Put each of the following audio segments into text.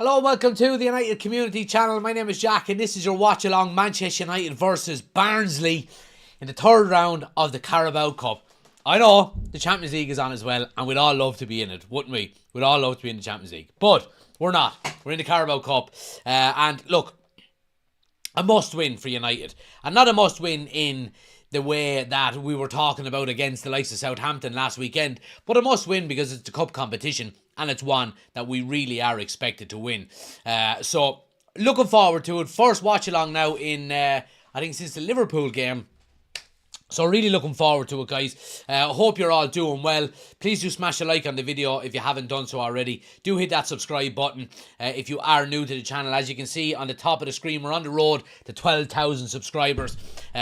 Hello and welcome to the United Community Channel. My name is Jack and this is your watch-along Manchester United versus Barnsley in the third round of the Carabao Cup. I know the Champions League is on as well and we'd all love to be in it, wouldn't we? We'd all love to be in the Champions League. But we're not. We're in the Carabao Cup. And look, a must-win for United. And not a must-win in the way that we were talking about against the likes of Southampton last weekend, but a must-win because it's a cup competition and it's one that we really are expected to win. So, looking forward to it. First watch-along now in, I think since the Liverpool game. So really looking forward to it, guys. I hope you're all doing well. Please do smash a like on the video if you haven't done so already. Do hit that subscribe button if you are new to the channel. As you can see on the top of the screen, we're on the road to 12,000 subscribers.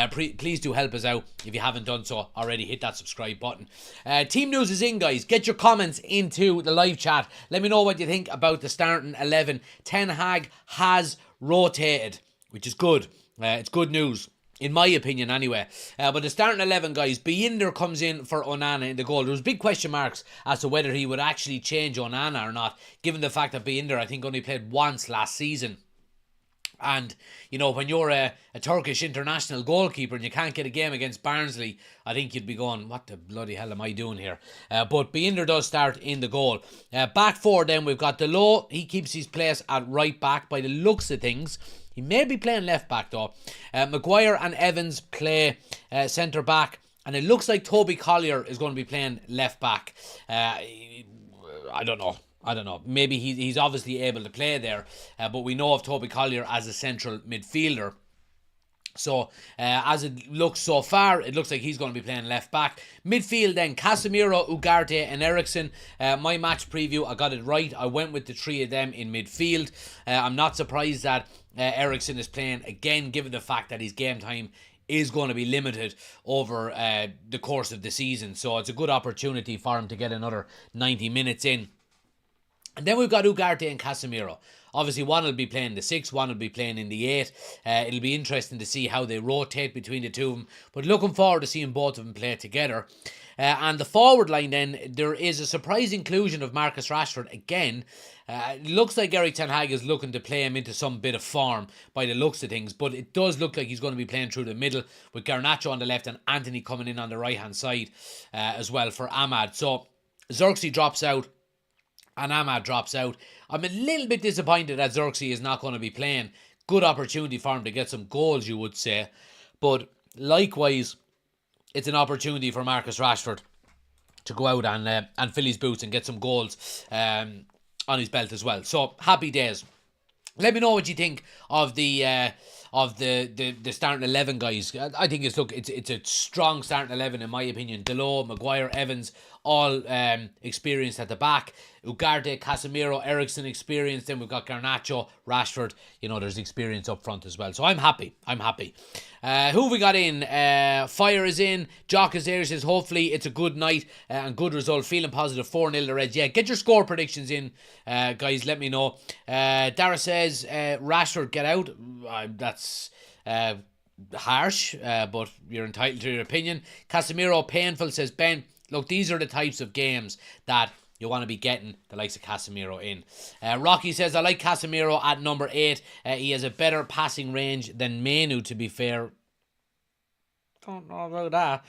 Please do help us out if you haven't done so already. Hit that subscribe button. Team news is in, guys. Get your comments into the live chat. Let me know what you think about the starting 11. Ten Hag has rotated, which is good. It's good news. In my opinion, anyway. But the starting 11, guys, Binder comes in for Onana in the goal. There was big question marks as to whether he would actually change Onana or not, given the fact that Binder, I think, only played once last season. And, you know, when you're a Turkish international goalkeeper and you can't get a game against Barnsley, I think you'd be going, what the bloody hell am I doing here? But Binder does start in the goal. Back four, then, we've got Delo. He keeps his place at right back by the looks of things. He may be playing left back though. Maguire and Evans play centre back, and it looks like Toby Collier is going to be playing left back. I don't know. Maybe he's obviously able to play there, but we know of Toby Collier as a central midfielder. So, as it looks so far, it looks like he's going to be playing left back. Midfield then, Casemiro, Ugarte and Eriksen. My match preview, I got it right. I went with the three of them in midfield. I'm not surprised that Eriksen is playing again, given the fact that his game time is going to be limited over the course of the season. So, it's a good opportunity for him to get another 90 minutes in. And then we've got Ugarte and Casemiro. Obviously, one will be playing the 6, one will be playing in the 8. It'll be interesting to see how they rotate between the two of them. But looking forward to seeing both of them play together. And the forward line then, there is a surprise inclusion of Marcus Rashford again. Looks like Erik ten Hag is looking to play him into some bit of form by the looks of things. But it does look like he's going to be playing through the middle with Garnacho on the left and Anthony coming in on the right-hand side as well for Ahmad. So Xerxes drops out and Ahmad drops out. I'm a little bit disappointed that Xerxes is not going to be playing. Good opportunity for him to get some goals, you would say. But likewise, it's an opportunity for Marcus Rashford to go out and fill his boots and get some goals on his belt as well. So, happy days. Let me know what you think of the starting 11, guys. I think it's a strong starting 11 in my opinion. Delo, Maguire, Evans, all experienced at the back. Ugarte, Casemiro, Eriksen experienced. Then we've got Garnacho, Rashford. You know, there's experience up front as well. So I'm happy. Who have we got in? Fire is in. Jock is there. Says hopefully it's a good night and good result. Feeling positive. 4-0 the Reds. Yeah, get your score predictions in, guys. Let me know. Dara says Rashford get out. That's harsh, but you're entitled to your opinion. Casemiro painful, says Ben. Look, these are the types of games that you want to be getting the likes of Casemiro in. Rocky says, I like Casemiro at number 8. He has a better passing range than Manu, to be fair. Don't know about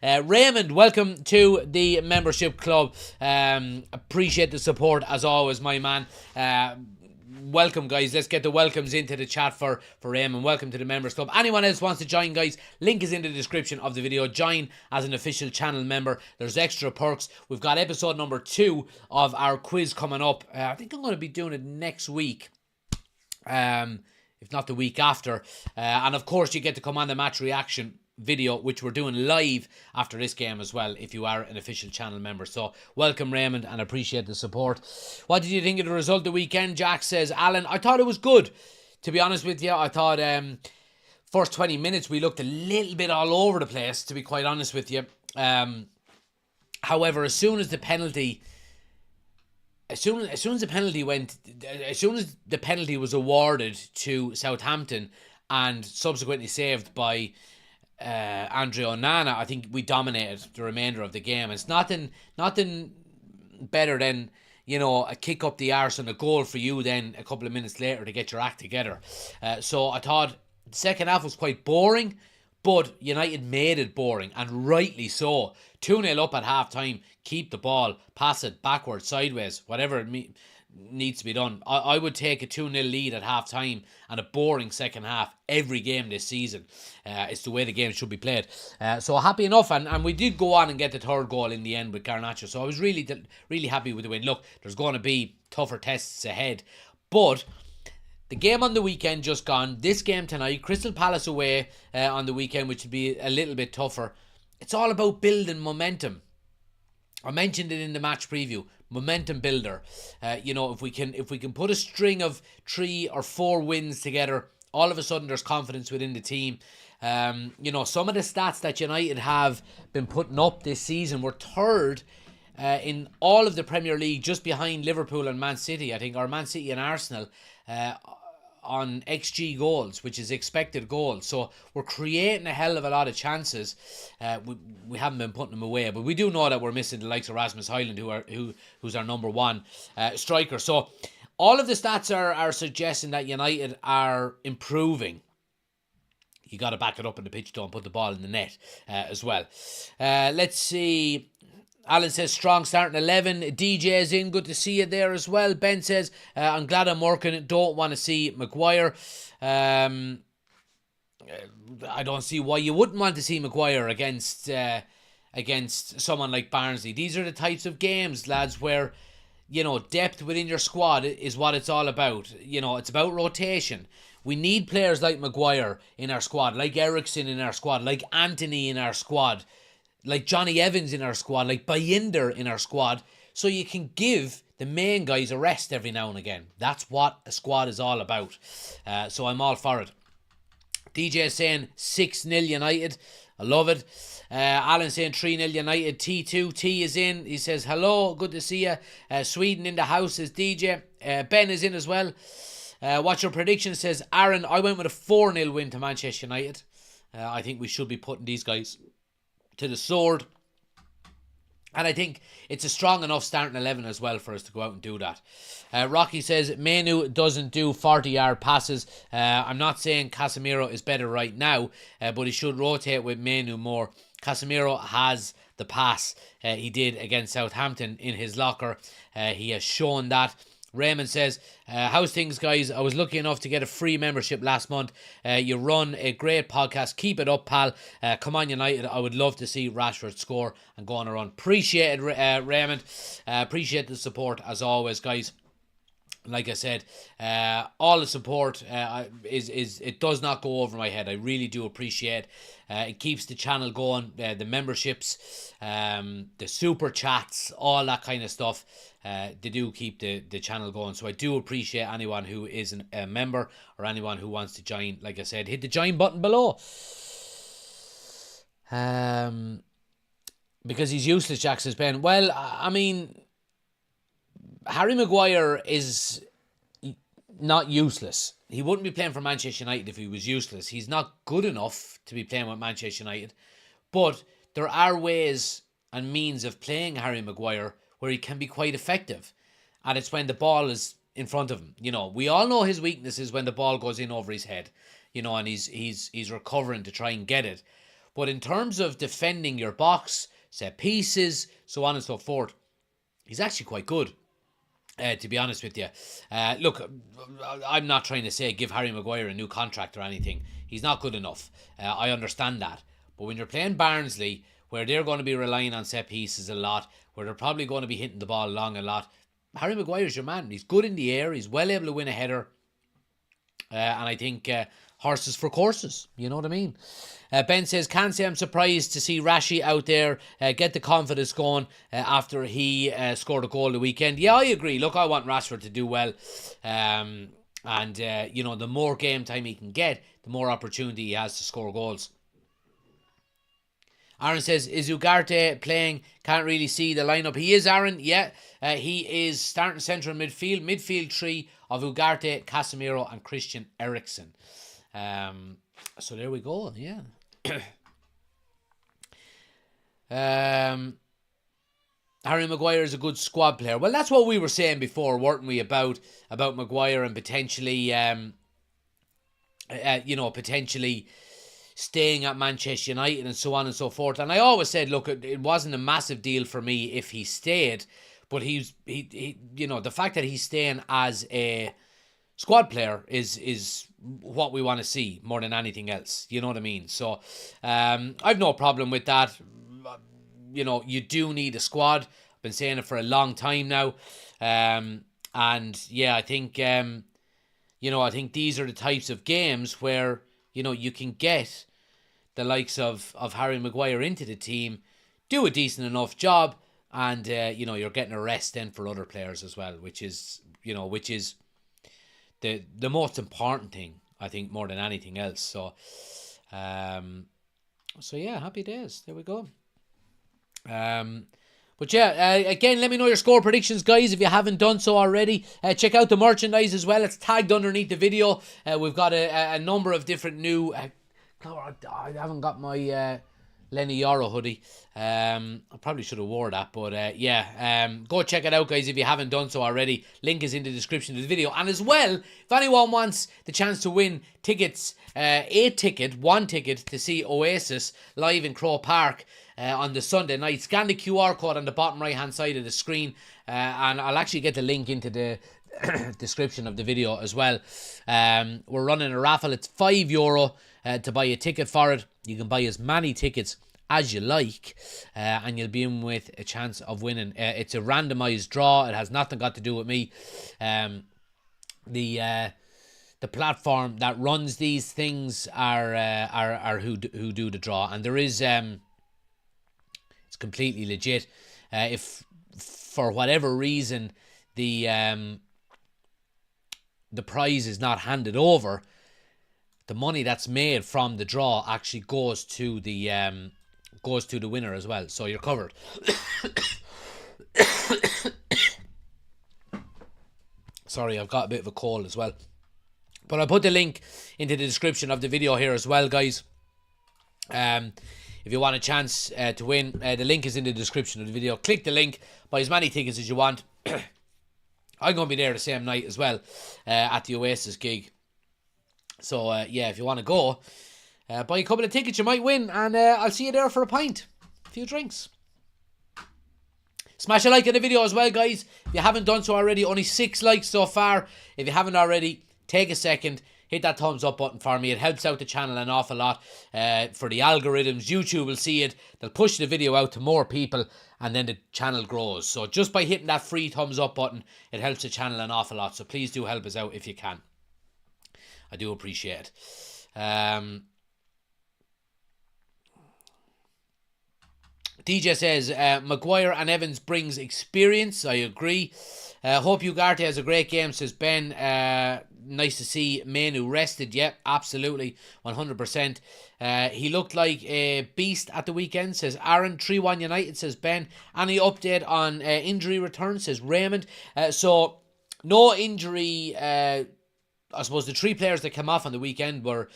that. Raymond, welcome to the membership club. Appreciate the support as always, my man. Welcome, guys. Let's get the welcomes into the chat for Raymond. Welcome to the members club. Anyone else wants to join, guys, link is in the description of the video. Join as an official channel member. There's extra perks. We've got episode number 2 of our quiz coming up. I think I'm going to be doing it next week, if not the week after. And of course, you get to come on the match reaction video, which we're doing live after this game as well, if you are an official channel member. So welcome, Raymond, and appreciate the support. What did you think of the result of the weekend? Jack says, Alan, I thought it was good, to be honest with you. I thought first 20 minutes we looked a little bit all over the place, to be quite honest with you. However, as soon as the penalty was awarded to Southampton and subsequently saved by Andre Onana, I think we dominated the remainder of the game. It's nothing better than, a kick up the arse and a goal for you then a couple of minutes later to get your act together. So I thought the second half was quite boring, but United made it boring, and rightly so. 2-0 up at half time, keep the ball, pass it backwards, sideways, whatever needs to be done. I would take a 2-0 lead at half time and a boring second half every game this season. It's the way the game should be played. So happy enough, and we did go on and get the third goal in the end with Garnacho. So I was really happy with the win. Look, there's going to be tougher tests ahead, but the game on the weekend just gone, this game tonight, Crystal Palace away on the weekend, which would be a little bit tougher. It's all about building momentum. I mentioned it in the match preview. Momentum builder. If we can put a string of 3 or 4 wins together, all of a sudden there's confidence within the team. Some of the stats that United have been putting up this season, were third in all of the Premier League, just behind Liverpool and Man City, I think, or Man City and Arsenal, on XG goals, which is expected goals. So we're creating a hell of a lot of chances. We haven't been putting them away, but we do know that we're missing the likes of Rasmus Højlund, who's our number one striker. So all of the stats are suggesting that United are improving. You got to back it up in the pitch, don't put the ball in the net as well. Let's see. Alan says, strong starting 11. DJ's in. Good to see you there as well. Ben says, I'm glad I'm working. Don't want to see Maguire. I don't see why you wouldn't want to see Maguire against someone like Barnsley. These are the types of games, lads, where, depth within your squad is what it's all about. It's about rotation. We need players like Maguire in our squad, like Eriksen in our squad, like Anthony in our squad, like Johnny Evans in our squad, like Bayindir in our squad, so you can give the main guys a rest every now and again. That's what a squad is all about. So I'm all for it. DJ saying 6-0 United. I love it. Alan saying 3-0 United. T2. T is in. He says, hello, good to see you. Sweden in the house is DJ. Ben is in as well. What's your prediction? Says Aaron, I went with a 4-0 win to Manchester United. I think we should be putting these guys to the sword, and I think it's a strong enough starting 11 as well for us to go out and do that. Rocky says Menu doesn't do 40-yard passes. I'm not saying Casemiro is better right now, but he should rotate with Menu more. Casemiro has the pass. He did against Southampton in his locker. He has shown that. Raymond says, how's things, guys? I was lucky enough to get a free membership last month. You run a great podcast. Keep it up, pal. Come on, United. I would love to see Rashford score and go on a run. Appreciate it, Raymond. Appreciate the support, as always, guys. Like I said, all the support is it does not go over my head. I really do appreciate. It keeps the channel going. The memberships, the super chats, all that kind of stuff. They do keep the channel going. So I do appreciate anyone who is a member or anyone who wants to join. Like I said, hit the join button below. Because he's useless, Jack says Ben. Well, I mean, Harry Maguire is not useless. He wouldn't be playing for Manchester United if he was useless. He's not good enough to be playing with Manchester United. But there are ways and means of playing Harry Maguire where he can be quite effective. And it's when the ball is in front of him. We all know his weakness is when the ball goes in over his head. And he's recovering to try and get it. But in terms of defending your box, set pieces, so on and so forth, he's actually quite good. To be honest with you. Look, I'm not trying to say give Harry Maguire a new contract or anything. He's not good enough. I understand that. But when you're playing Barnsley, where they're going to be relying on set pieces a lot, where they're probably going to be hitting the ball long a lot, Harry Maguire's your man. He's good in the air. He's well able to win a header. And I think horses for courses. You know what I mean? Ben says, can't say I'm surprised to see Rashi out there get the confidence going after he scored a goal the weekend. Yeah, I agree. Look, I want Rashford to do well. The more game time he can get, the more opportunity he has to score goals. Aaron says, is Ugarte playing? Can't really see the lineup. He is, Aaron. Yeah, he is starting central midfield. Midfield three of Ugarte, Casemiro and Christian Eriksen. So there we go. Yeah. Harry Maguire is a good squad player. Well, that's what we were saying before, weren't we, about Maguire and potentially, potentially staying at Manchester United and so on and so forth. And I always said, look, it wasn't a massive deal for me if he stayed, but he the fact that he's staying as a squad player is what we want to see more than anything else. You know what I mean? So I've no problem with that. You do need a squad. I've been saying it for a long time now. And yeah, I think, I think these are the types of games where, you can get the likes of Harry Maguire into the team, do a decent enough job, and, you're getting a rest then for other players as well, which is the most important thing, I think, more than anything else. So yeah, happy days. There we go. But yeah, again, let me know your score predictions, guys, if you haven't done so already. Check out the merchandise as well. It's tagged underneath the video. We've got a number of different new... I haven't got my Lenny Yoro hoodie. I probably should have wore that, but go check it out, guys, if you haven't done so already. Link is in the description of the video. And as well, if anyone wants the chance to win tickets, one ticket to see Oasis live in Croke Park on the Sunday night, scan the QR code on the bottom right hand side of the screen, and I'll actually get the link into the description of the video as well. We're running a raffle. It's €5 to buy a ticket for it. You can buy as many tickets as you like, and you'll be in with a chance of winning. It's a randomized draw. It has nothing got to do with me. The platform that runs these things are who do the draw, and there is it's completely legit. If for whatever reason the prize is not handed over, the money that's made from the draw actually goes to the winner as well. So you're covered. Sorry, I've got a bit of a cold as well. But I'll put the link into the description of the video here as well, guys. If you want a chance to win, the link is in the description of the video. Click the link, buy as many tickets as you want. I'm going to be there the same night as well at the Oasis gig. So, if you want to go, buy a couple of tickets, you might win. And I'll see you there for a pint. A few drinks. Smash a like on the video as well, guys. If you haven't done so already, only 6 likes so far. If you haven't already, take a second. Hit that thumbs up button for me. It helps out the channel an awful lot for the algorithms. YouTube will see it. They'll push the video out to more people, and then the channel grows. So just by hitting that free thumbs up button, it helps the channel an awful lot. So please do help us out if you can. I do appreciate it. DJ says, Maguire and Evans brings experience. I agree. Hope Ugarte has a great game, says Ben. Nice to see Manu rested. Yep, absolutely, 100%. He looked like a beast at the weekend, says Aaron. 3-1 United, says Ben. Any update on injury return, says Raymond. So, no injury. I suppose the 3 players that came off on the weekend was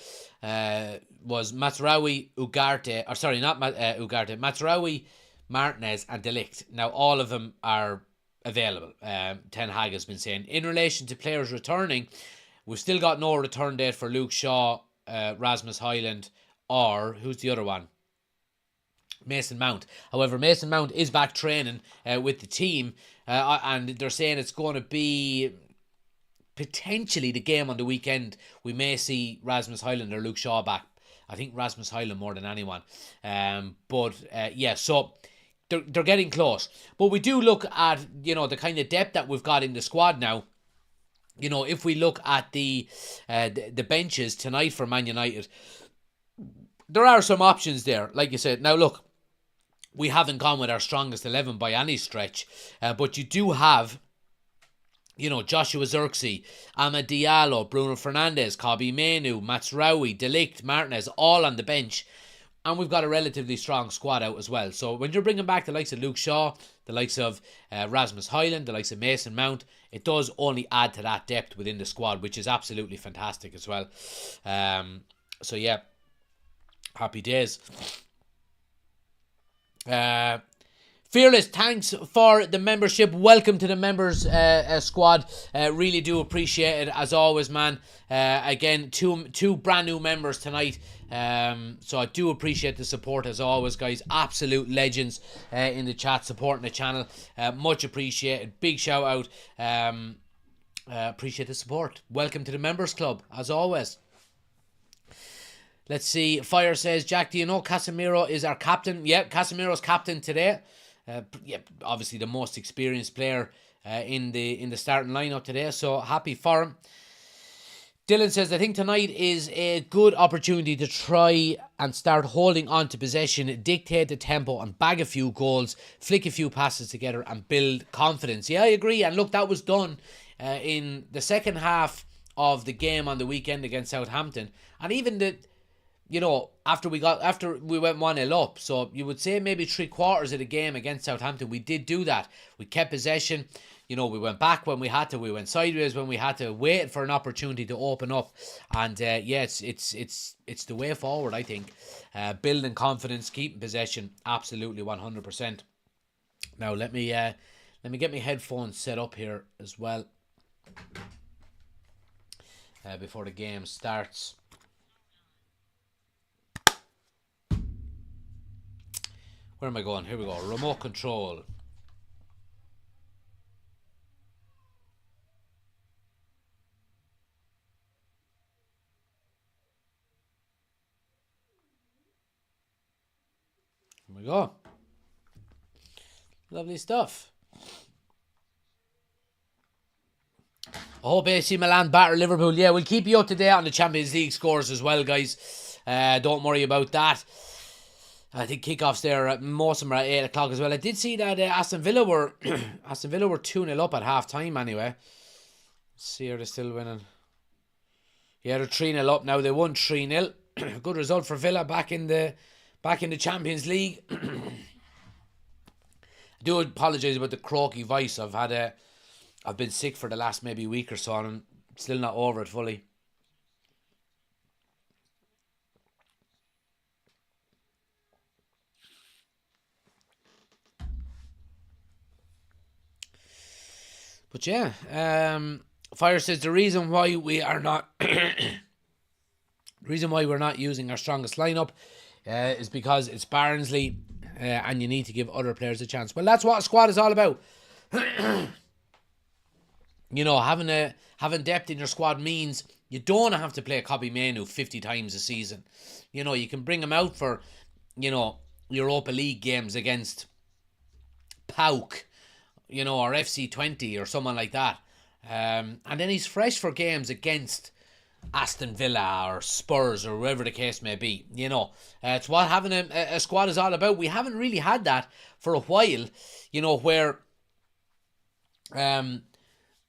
Mazraoui, Ugarte, or sorry, not Ugarte, Mazraoui, Martinez, and De Ligt. Now, all of them are available. Ten Hag has been saying. In relation to players returning, we've still got no return date for Luke Shaw, Rasmus Højlund, or who's the other one? Mason Mount. However, Mason Mount is back training with the team, and they're saying it's going to be potentially the game on the weekend. We may see Rasmus Højlund or Luke Shaw back. I think Rasmus Højlund more than anyone. So they're getting close. But we do look at, the kind of depth that we've got in the squad now. If we look at the benches tonight for Man United, there are some options there, like you said. Now, look, we haven't gone with our strongest 11 by any stretch, but you do have, Joshua Zirkzee, Amad Diallo, Bruno Fernandes, Kobbie Mainoo, Mazraoui, De Ligt, Martinez, all on the bench. And we've got a relatively strong squad out as well. So when you're bringing back the likes of Luke Shaw, the likes of Rasmus Højlund, the likes of Mason Mount, it does only add to that depth within the squad, which is absolutely fantastic as well. Happy days. Fearless, thanks for the membership. Welcome to the members squad. Really do appreciate it as always, man. Again, two brand new members tonight. So I do appreciate the support as always, guys. Absolute legends in the chat supporting the channel. Much appreciated. Big shout out. Appreciate the support. Welcome to the members club as always. Let's see. Fire says, Jack, do you know Casemiro is our captain? Yep, Casemiro's captain today. Obviously the most experienced player in the starting lineup today, so happy for him. Dylan says, I think tonight is a good opportunity to try and start holding on to possession, dictate the tempo and bag a few goals, flick a few passes together and build confidence. Yeah, I agree. And look, that was done in the second half of the game on the weekend against Southampton. And even after we went 1-0 up, so you would say maybe 3/4 of the game against Southampton, we did do that. We kept possession. We went back when we had to. We went sideways when we had to. Wait for an opportunity to open up, and it's the way forward. I think building confidence, keeping possession, absolutely 100%. Now let me get my headphones set up here as well before the game starts. Where am I going? Here we go. Remote control. Here we go. Lovely stuff. I hope AC Milan batter Liverpool. Yeah, we'll keep you up to date on the Champions League scores as well, guys. Don't worry about that. I think kickoffs there, most of them are at 8 o'clock as well. I did see that Aston Villa were 2-0 up at half time anyway. Let's see, are they still winning? Yeah, they're 3-0 up now. They won 3-0. Good result for Villa back in the Champions League. I do apologise about the croaky voice. I've been sick for the last maybe week or so, and I'm still not over it fully. But yeah, Fire says the reason why we are not we're not using our strongest lineup is because it's Barnsley and you need to give other players a chance. Well, that's what a squad is all about. Having depth in your squad means you don't have to play Kobbie Mainoo 50 times a season. You can bring him out for Europa League games against PAOK, or FC20 or someone like that. And then he's fresh for games against Aston Villa or Spurs or whoever the case may be. It's what having a squad is all about. We haven't really had that for a while, where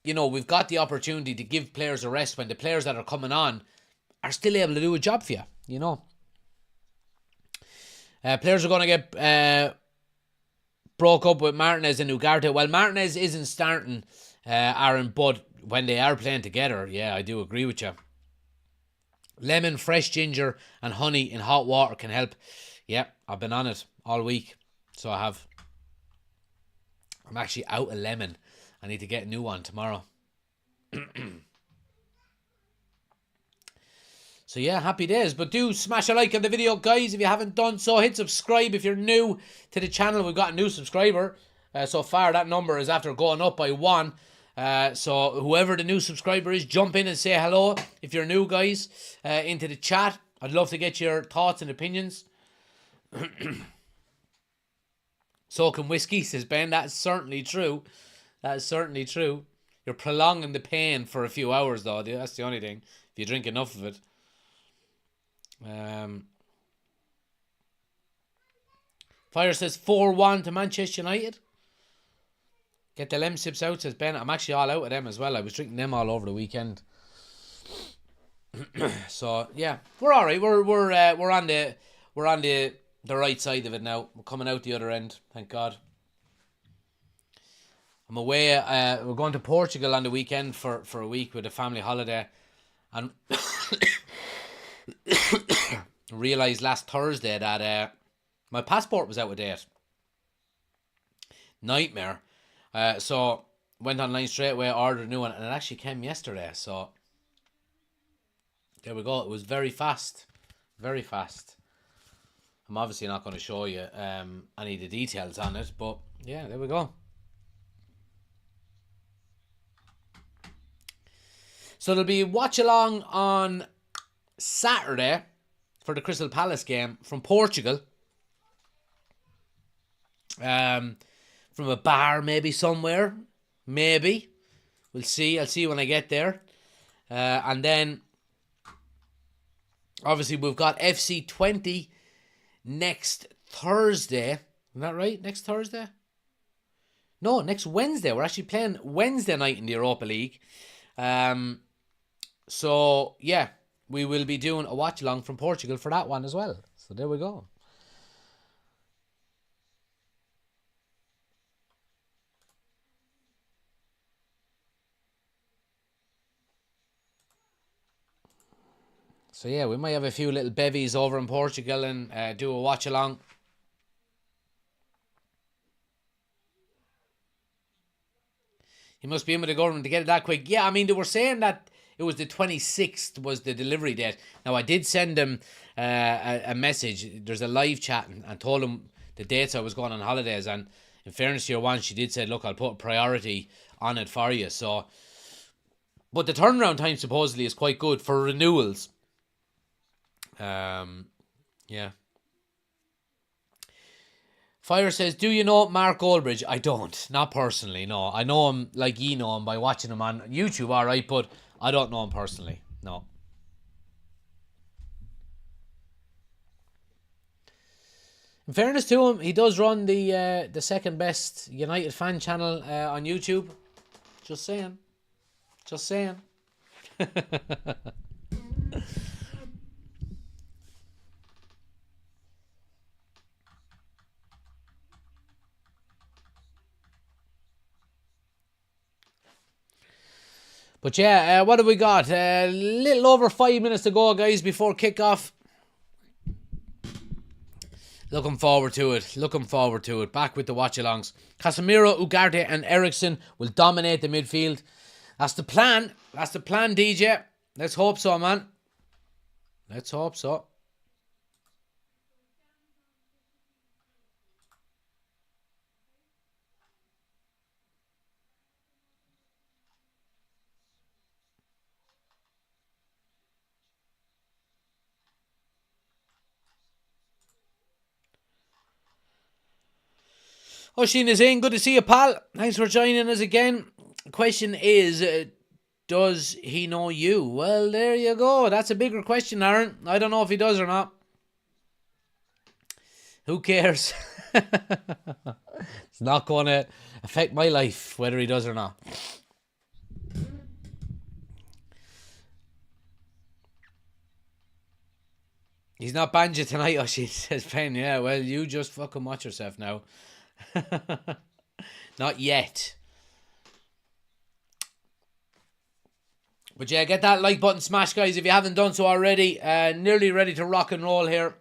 we've got the opportunity to give players a rest when the players that are coming on are still able to do a job for you, Players are going to get broke up with Martinez and Ugarte. Well, Martinez isn't starting, Aaron, but when they are playing together, yeah, I do agree with you. Lemon, fresh ginger and honey in hot water can help. Yeah, I've been on it all week, so I have. I'm actually out of lemon. I need to get a new one tomorrow. So yeah, happy days. But do smash a like on the video, guys, if you haven't done so. Hit subscribe if you're new to the channel. We've got a new subscriber. So far, that number is after going up by 1. So whoever the new subscriber is, jump in and say hello if you're new, guys, into the chat. I'd love to get your thoughts and opinions. So can whiskey, says Ben. That's certainly true. That is certainly true. You're prolonging the pain for a few hours, though. That's the only thing. If you drink enough of it. Fire says 4-1 to Manchester United. Get the lem sips out, says Ben. I'm actually all out of them as well. I was drinking them all over the weekend. So yeah, we're all right. We're on the right side of it now. We're coming out the other end. Thank God. I'm away. We're going to Portugal on the weekend for a week with a family holiday, and realised last Thursday that my passport was out of date. Nightmare. So went online straight away, ordered a new one, and it actually came yesterday. So there we go. It was very fast. Very fast. I'm obviously not going to show you any of the details on it, but yeah, there we go. So there'll be watch along on Saturday for the Crystal Palace game from Portugal. From a bar, maybe somewhere. Maybe. We'll see. I'll see when I get there. And then, obviously, we've got FC 20 next Thursday. Isn't that right? Next Thursday? No, next Wednesday. We're actually playing Wednesday night in the Europa League. So, yeah, we will be doing a watch along from Portugal for that one as well. So, there we go. So, yeah, we might have a few little bevies over in Portugal and do a watch along. He must be in with the government to get it that quick. Yeah, I mean, they were saying that it was the 26th was the delivery date. Now, I did send him a message. There's a live chat and told him the dates I was going on holidays. And in fairness to your one, she did say, look, I'll put a priority on it for you. So, but the turnaround time supposedly is quite good for renewals. Yeah. Fire says, do you know Mark Goldbridge? I don't. Not personally, no. I know him like you know him by watching him on YouTube, alright, but I don't know him personally, no. In fairness to him, he does run the second best United fan channel on YouTube. Just saying. Just saying. But yeah, what have we got? A little over 5 minutes to go, guys, before kickoff. Looking forward to it. Looking forward to it. Back with the watch-alongs. Casemiro, Ugarte and Eriksen will dominate the midfield. That's the plan. That's the plan, DJ. Let's hope so, man. Let's hope so. Oshin is in. Good to see you, pal. Thanks for joining us again. The question is, does he know you? Well, there you go. That's a bigger question, Aaron. I don't know if he does or not. Who cares? It's not going to affect my life, whether he does or not. He's not Banja tonight, Oshin, says Penn. Yeah, well, you just fucking watch yourself now. Not yet. But yeah, get that like button smash, guys, if you haven't done so already. Nearly ready to rock and roll here.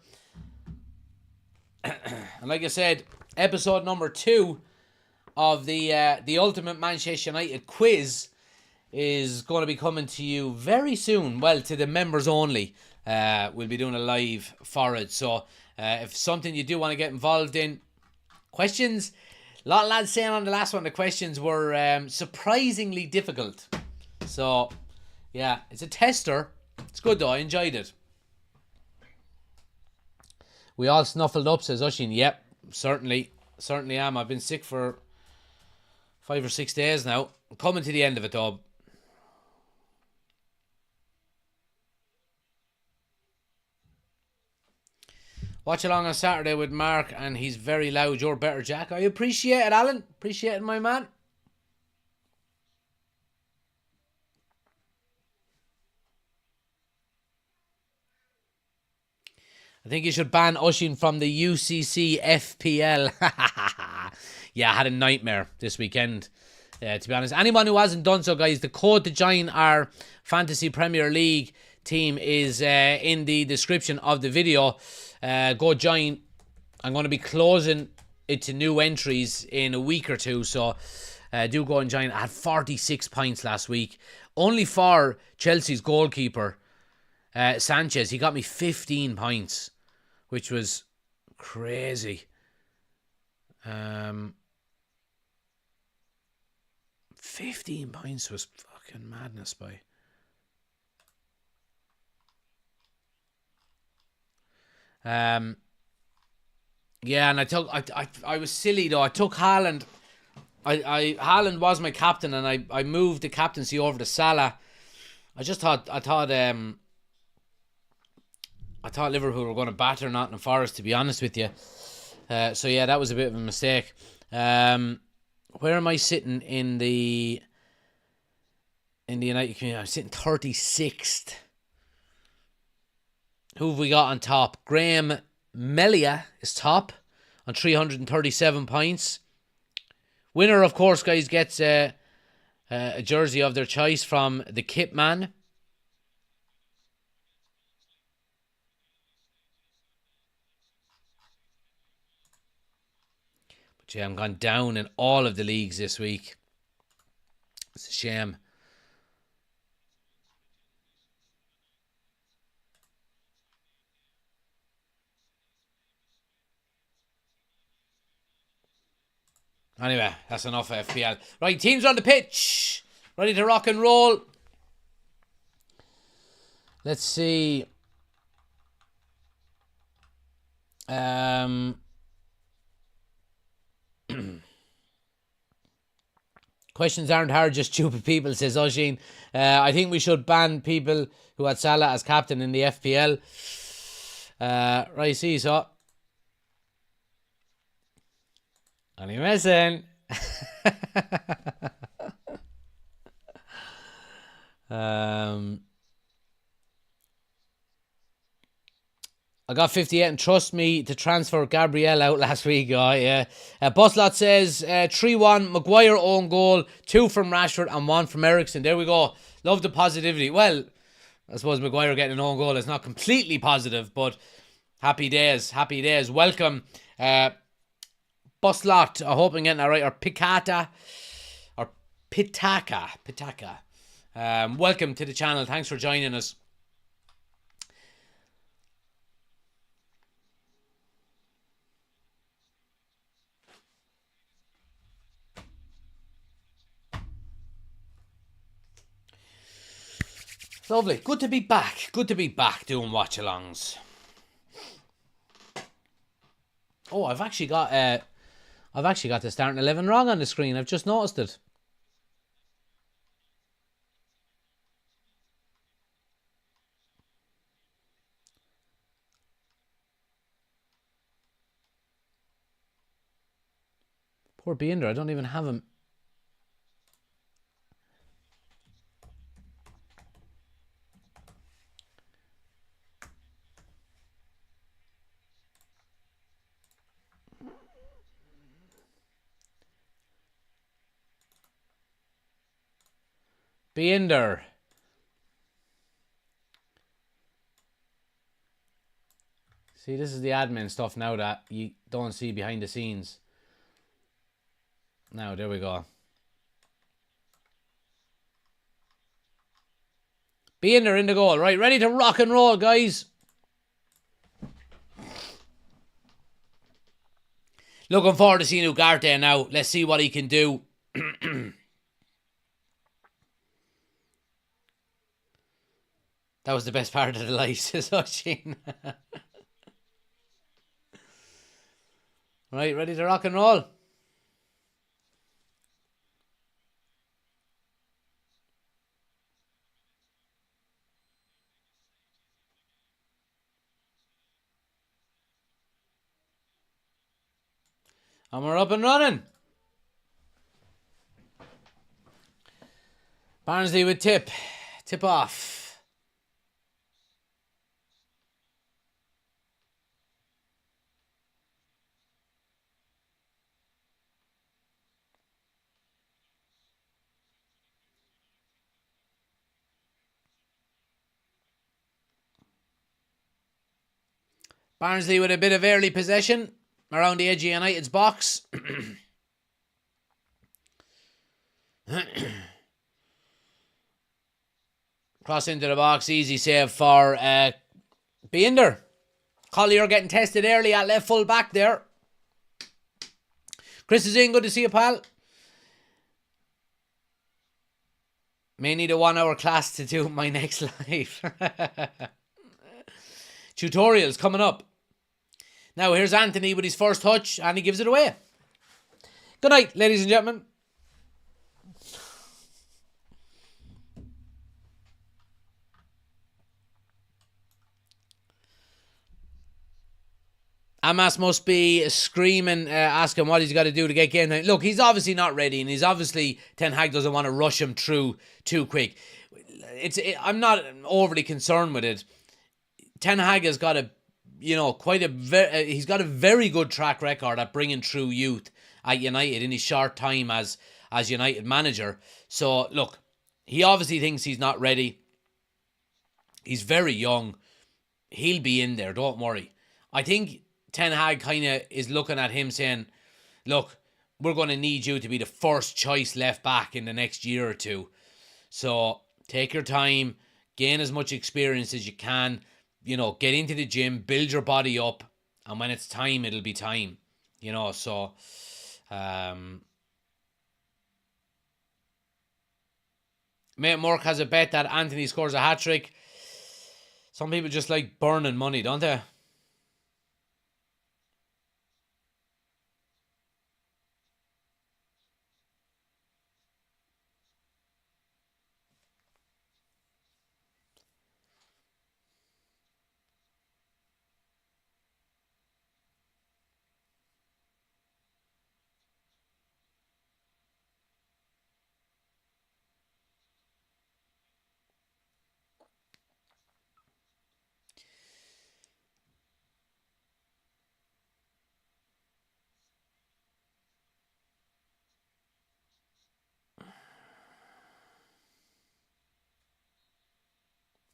And like I said, episode number 2 of the Ultimate Manchester United quiz is going to be coming to you very soon. Well, to the members only. We'll be doing a live for it. So if something you do want to get involved in, questions, a lot of lads saying on the last one the questions were surprisingly difficult. So, yeah, it's a tester. It's good though, I enjoyed it. We all snuffled up, says Oshin. Yep, certainly am. I've been sick for 5 or 6 days now. I'm coming to the end of it though. Watch along on Saturday with Mark, and he's very loud. You're better, Jack. I appreciate it, Alan. Appreciate it, my man. I think you should ban Oshin from the UCC FPL. Yeah, I had a nightmare this weekend, to be honest. Anyone who hasn't done so, guys, the code to join our Fantasy Premier League team is in the description of the video. Go join. I'm going to be closing into new entries in a week or two, so do go and join. I had 46 points last week, only for Chelsea's goalkeeper, Sanchez. He got me 15 points, which was crazy. 15 points was fucking madness, boy. Yeah, and I was silly though. I took Haaland. Haaland was my captain, and I moved the captaincy over to Salah. I thought Liverpool were going to batter Nottingham Forest, to be honest with you. So yeah, that was a bit of a mistake. Where am I sitting in the United community? I'm sitting 36th. Who have we got on top? Graham Melia is top on 337 points. Winner, of course, guys, gets a jersey of their choice from the Kit Man. But yeah, I'm gone down in all of the leagues this week. It's a shame. Anyway, that's enough FPL. Right, teams on the pitch. Ready to rock and roll. Let's see. Questions aren't hard, just stupid people, says Oshin. I think we should ban people who had Salah as captain in the FPL. Right, see, so. Only messing. I got 58 and trust me to transfer Gabriel out last week. Oh, yeah. Buslot says 3-1, Maguire own goal, 2 from Rashford and 1 from Ericsson. There we go. Love the positivity. Well, I suppose Maguire getting an own goal is not completely positive, but happy days. Happy days. Welcome. Buslot, I hope I'm getting that right, or Pitaka. Welcome to the channel. Thanks for joining us. Lovely. Good to be back. Good to be back doing watch-alongs. Oh, I've actually got the starting 11 wrong on the screen. I've just noticed it. Poor Binder, I don't even have him. Binder. See, this is the admin stuff now that you don't see behind the scenes. Now, there we go. Binder in the goal. Right, ready to rock and roll, guys. Looking forward to seeing Ugarte now. Let's see what he can do. That was the best part of the light, says Oshin. Right, ready to rock and roll. And we're up and running. Barnsley with tip. Tip off. Barnsley with a bit of early possession. around the edge of United's box. Cross into the box, easy save for Binder. Collier getting tested early at left full back there. Chris is in, good to see you, pal. May need a 1 hour class to do my next live. Tutorials coming up. Now here's Anthony with his first touch and he gives it away. Good night, ladies and gentlemen. Amas must be screaming, asking what he's got to do to get game time. Look, he's obviously not ready, and he's obviously, Ten Hag doesn't want to rush him through too quick. I'm not overly concerned with it. Ten Hag has got he's got a very good track record at bringing through youth at United in his short time as United manager. So look, he obviously thinks he's not ready. He's very young. He'll be in there, don't worry. I think Ten Hag kind of is looking at him saying, look, we're going to need you to be the first choice left back in the next year or two. So take your time, gain as much experience as you can, get into the gym, build your body up, and when it's time, it'll be time. So Mate Mork has a bet that Anthony scores a hat-trick. Some people just like burning money, don't they?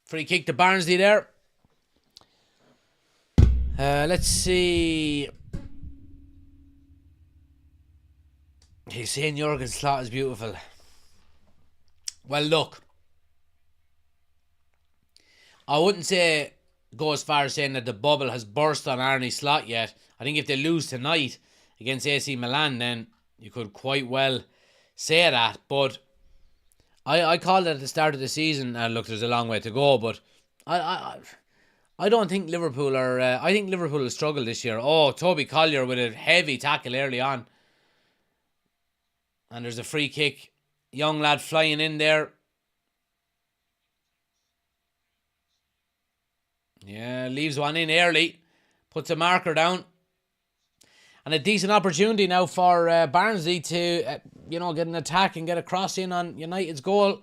Free kick to Barnsley there. Let's see. He's saying Jurgen Slot is beautiful. Well, look. I wouldn't go as far as saying that the bubble has burst on Arne Slot yet. I think if they lose tonight against AC Milan, then you could quite well say that. But I called it at the start of the season. Look, there's a long way to go, but I don't think Liverpool are. I think Liverpool will struggle this year. Oh, Toby Collier with a heavy tackle early on, and there's a free kick. Young lad flying in there. Yeah, leaves one in early, puts a marker down, and a decent opportunity now for Barnsley to get an attack and get a cross in on United's goal.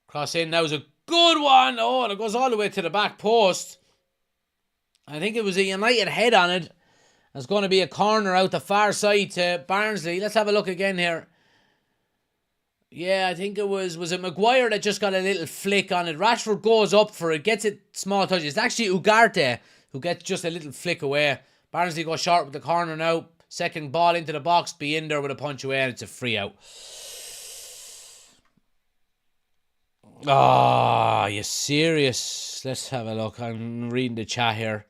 Cross in, that was a good one. Oh, and it goes all the way to the back post. I think it was a United head on it. It's going to be a corner out the far side to Barnsley. Let's have a look again here. Yeah, I think it was it Maguire that just got a little flick on it. Rashford goes up for it, gets it small touch. It's actually Ugarte who gets just a little flick away. Barnsley go short with the corner now. Second ball into the box, be in there with a punch away, and it's a free out. Ah, you serious? Let's have a look. I'm reading the chat here.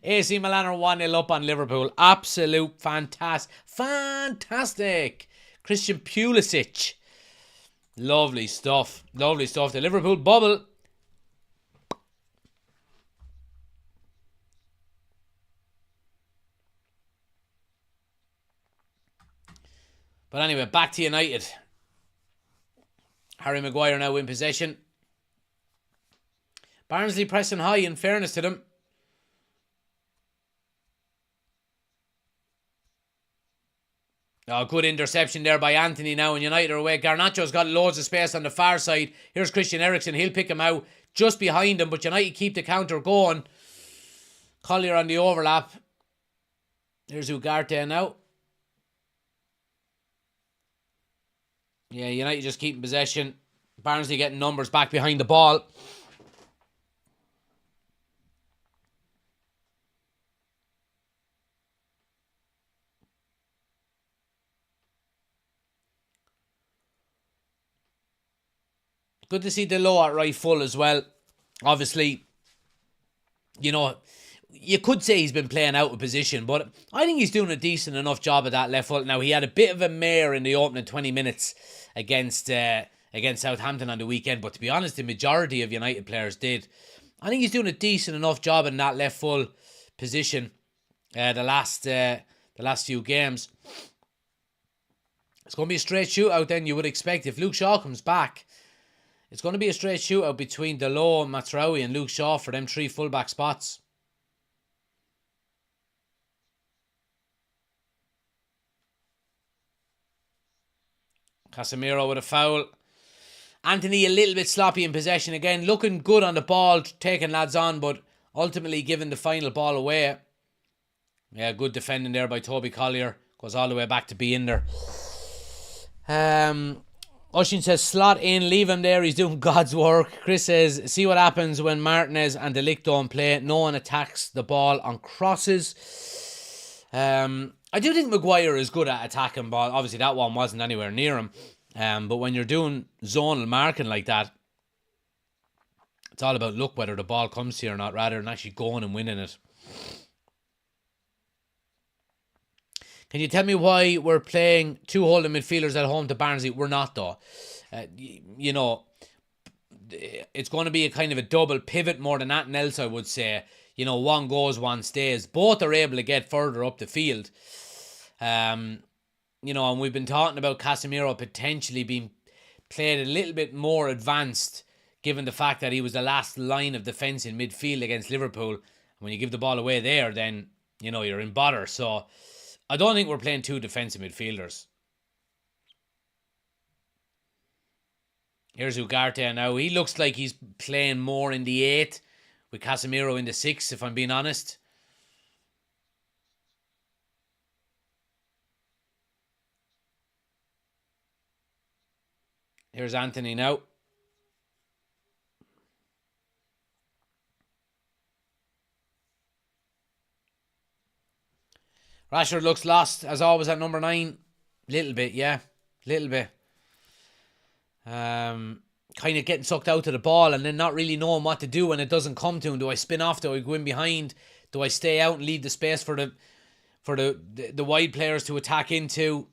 AC Milan are 1-0 up on Liverpool. Absolute fantastic. Christian Pulisic. Lovely stuff. The Liverpool bubble. But anyway, back to United. Harry Maguire now in possession. Barnsley pressing high, in fairness to them. Oh, good interception there by Anthony now, and United are away. Garnacho's got loads of space on the far side. Here's Christian Eriksen. He'll pick him out just behind him, but United keep the counter going. Collier on the overlap. Here's Ugarte now. Yeah, United just keeping possession. Barnsley getting numbers back behind the ball. Good to see Delo at right full as well. Obviously, you know, you could say he's been playing out of position, but I think he's doing a decent enough job at that left foot. Now, he had a bit of a mare in the opening 20 minutes against Southampton on the weekend, but to be honest, the majority of United players did. I think he's doing a decent enough job in that left full position the last few games. It's going to be a straight shootout then, you would expect. If Luke Shaw comes back, it's going to be a straight shootout between Delo, Mazraoui and Luke Shaw for them 3 fullback spots. Casemiro with a foul. Anthony a little bit sloppy in possession again. Looking good on the ball, taking lads on, but ultimately giving the final ball away. Yeah, good defending there by Toby Collier. Goes all the way back to be in there. Oshin says, slot in, leave him there, he's doing God's work. Chris says, see what happens when Martinez and De Ligt don't play. No one attacks the ball on crosses. I do think Maguire is good at attacking ball. Obviously, that one wasn't anywhere near him. But when you're doing zonal marking like that, it's all about luck whether the ball comes to you or not, rather than actually going and winning it. Can you tell me why we're playing 2 holding midfielders at home to Barnsley? We're not, though. You know, it's going to be a kind of a double pivot more than anything else, I would say. You know, one goes, one stays. Both are able to get further up the field. You know, and we've been talking about Casemiro potentially being played a little bit more advanced, given the fact that he was the last line of defence in midfield against Liverpool. When you give the ball away there, then, you know, you're in bother. So I don't think we're playing 2 defensive midfielders. Here's Ugarte now. He looks like he's playing more in the 8 with Casemiro in the 6, if I'm being honest. Here's Anthony now. Rashford looks lost, as always, at number 9. Little bit, yeah. Little bit. Kind of getting sucked out to the ball and then not really knowing what to do when it doesn't come to him. Do I spin off? Do I go in behind? Do I stay out and leave the space for the wide players to attack into?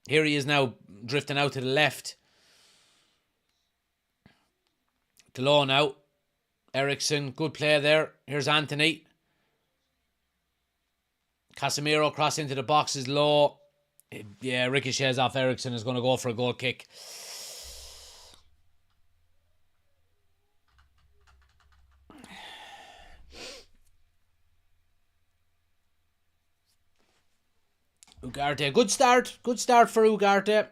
Here he is now, drifting out to the left. Delo now. Eriksen, good play there. Here's Anthony. Casemiro cross into the box is low. Yeah, ricochets off Eriksen, is going to go for a goal kick. Ugarte, good start for Ugarte.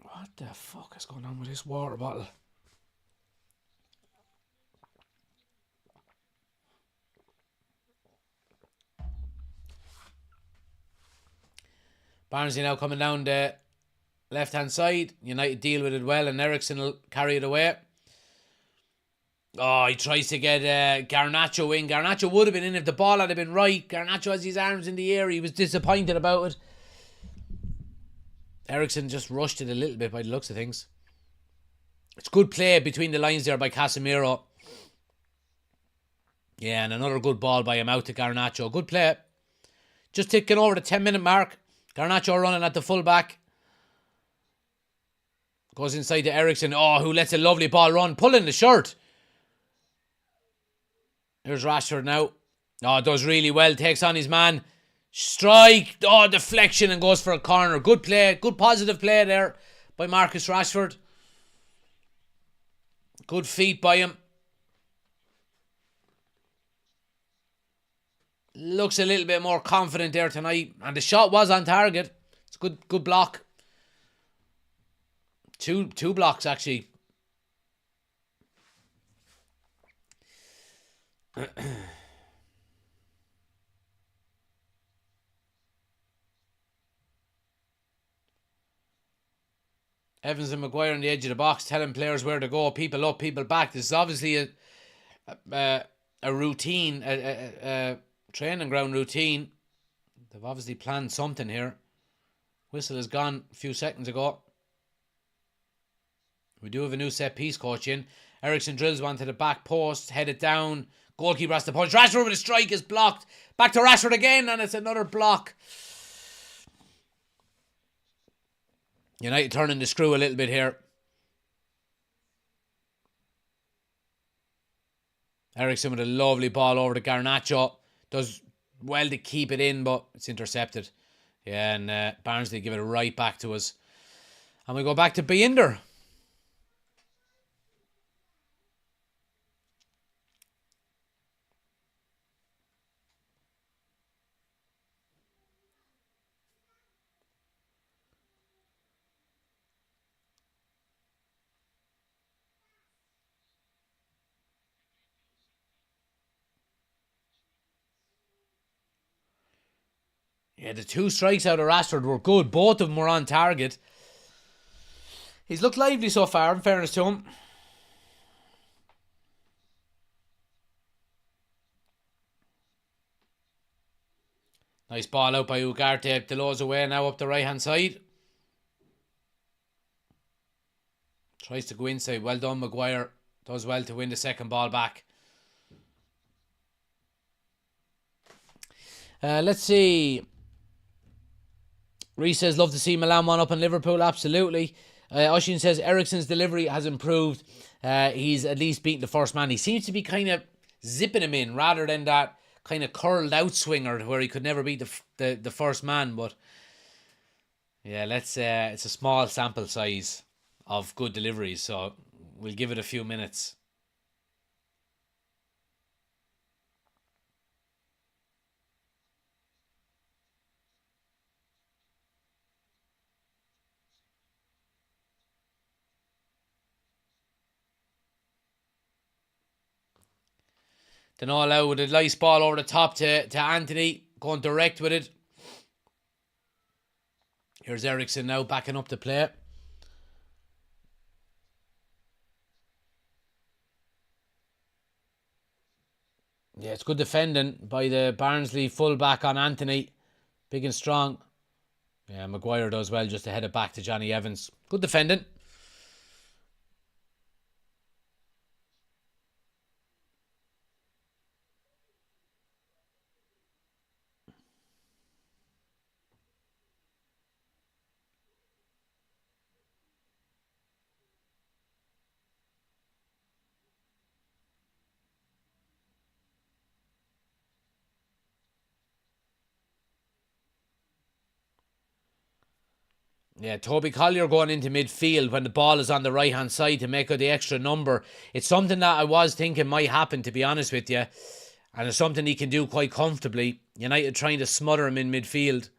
What the fuck is going on with this water bottle? Barnsley now coming down the left-hand side. United deal with it well, and Eriksen will carry it away. Oh, he tries to get Garnacho in. Garnacho would have been in if the ball had been right. Garnacho has his arms in the air. He was disappointed about it. Eriksen just rushed it a little bit by the looks of things. It's good play between the lines there by Casemiro. Yeah, and another good ball by him out to Garnacho. Good play. Just ticking over the 10-minute mark. Garnacho running at the full-back. Goes inside to Eriksen. Oh, who lets a lovely ball run. Pulling the shirt. Here's Rashford now. Oh, does really well. Takes on his man. Strike. Oh, deflection and goes for a corner. Good play. Good positive play there by Marcus Rashford. Good feet by him. looks a little bit more confident there tonight. And the shot was on target. It's a good block. Two blocks, actually. Evans and Maguire on the edge of the box, telling players where to go. People up, people back. This is obviously a routine, a training ground routine. They've obviously planned something here. Whistle is gone a few seconds ago. We do have a new set piece coach in. Ericsson drills one to the back post, headed down. Goalkeeper has to punch. Rashford with a strike is blocked. Back to Rashford again, and it's another block. United turning the screw a little bit here. Ericsson with a lovely ball over to Garnacho. Does well to keep it in, but it's intercepted. Yeah, and Barnsley give it right back to us. And we go back to Binder. Yeah, the two strikes out of Rashford were good. Both of them were on target. He's looked lively so far, in fairness to him. Nice ball out by Ugarte. Delo's away now up the right hand side. Tries to go inside. Well done, Maguire. Does well to win the second ball back. Let's see. Reece says, love to see Milan 1 up in Liverpool. Absolutely. Oshin says, Ericsson's delivery has improved. He's at least beaten the first man. He seems to be kind of zipping him in rather than that kind of curled out swinger where he could never beat the first man. But yeah, it's a small sample size of good deliveries, so we'll give it a few minutes. Then all out with a nice ball over the top to Anthony, going direct with it. Here's Ericsson now backing up the play. Yeah, it's good defending by the Barnsley full-back on Anthony. Big and strong. Yeah, Maguire does well just to head it back to Johnny Evans. Good defending. Yeah, Toby Collier going into midfield when the ball is on the right-hand side to make up the extra number. It's something that I was thinking might happen, to be honest with you. And it's something he can do quite comfortably. United trying to smother him in midfield.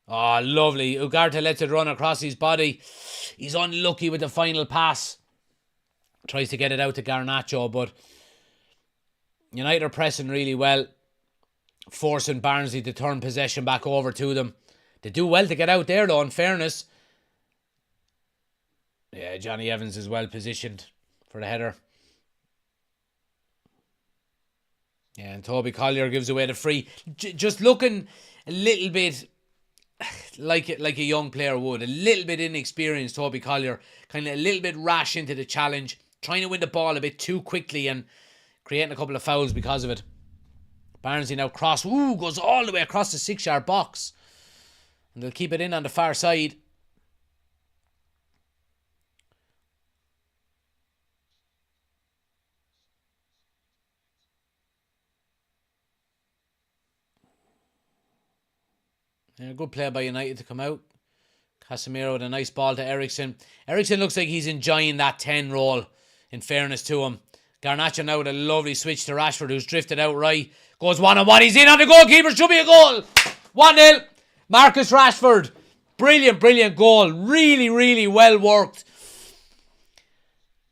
Oh, lovely. Ugarte lets it run across his body. He's unlucky with the final pass. Tries to get it out to Garnacho, but United are pressing really well, forcing Barnsley to turn possession back over to them. They do well to get out there, though, in fairness. Yeah, Johnny Evans is well positioned for the header. Yeah, and Toby Collier gives away the free. Just looking a little bit like a young player would. A little bit inexperienced, Toby Collier. Kind of a little bit rash into the challenge. Trying to win the ball a bit too quickly and creating a couple of fouls because of it. Barnsley now cross. Ooh, goes all the way across the 6-yard box. And they'll keep it in on the far side. And a good play by United to come out. Casemiro with a nice ball to Ericsson. Ericsson looks like he's enjoying that 10 role, in fairness to him. Garnacho now with a lovely switch to Rashford, who's drifted out right. Goes 1-on-1. He's in on the goalkeeper. Should be a goal. 1-0. Marcus Rashford. Brilliant, brilliant goal. Really, really well worked.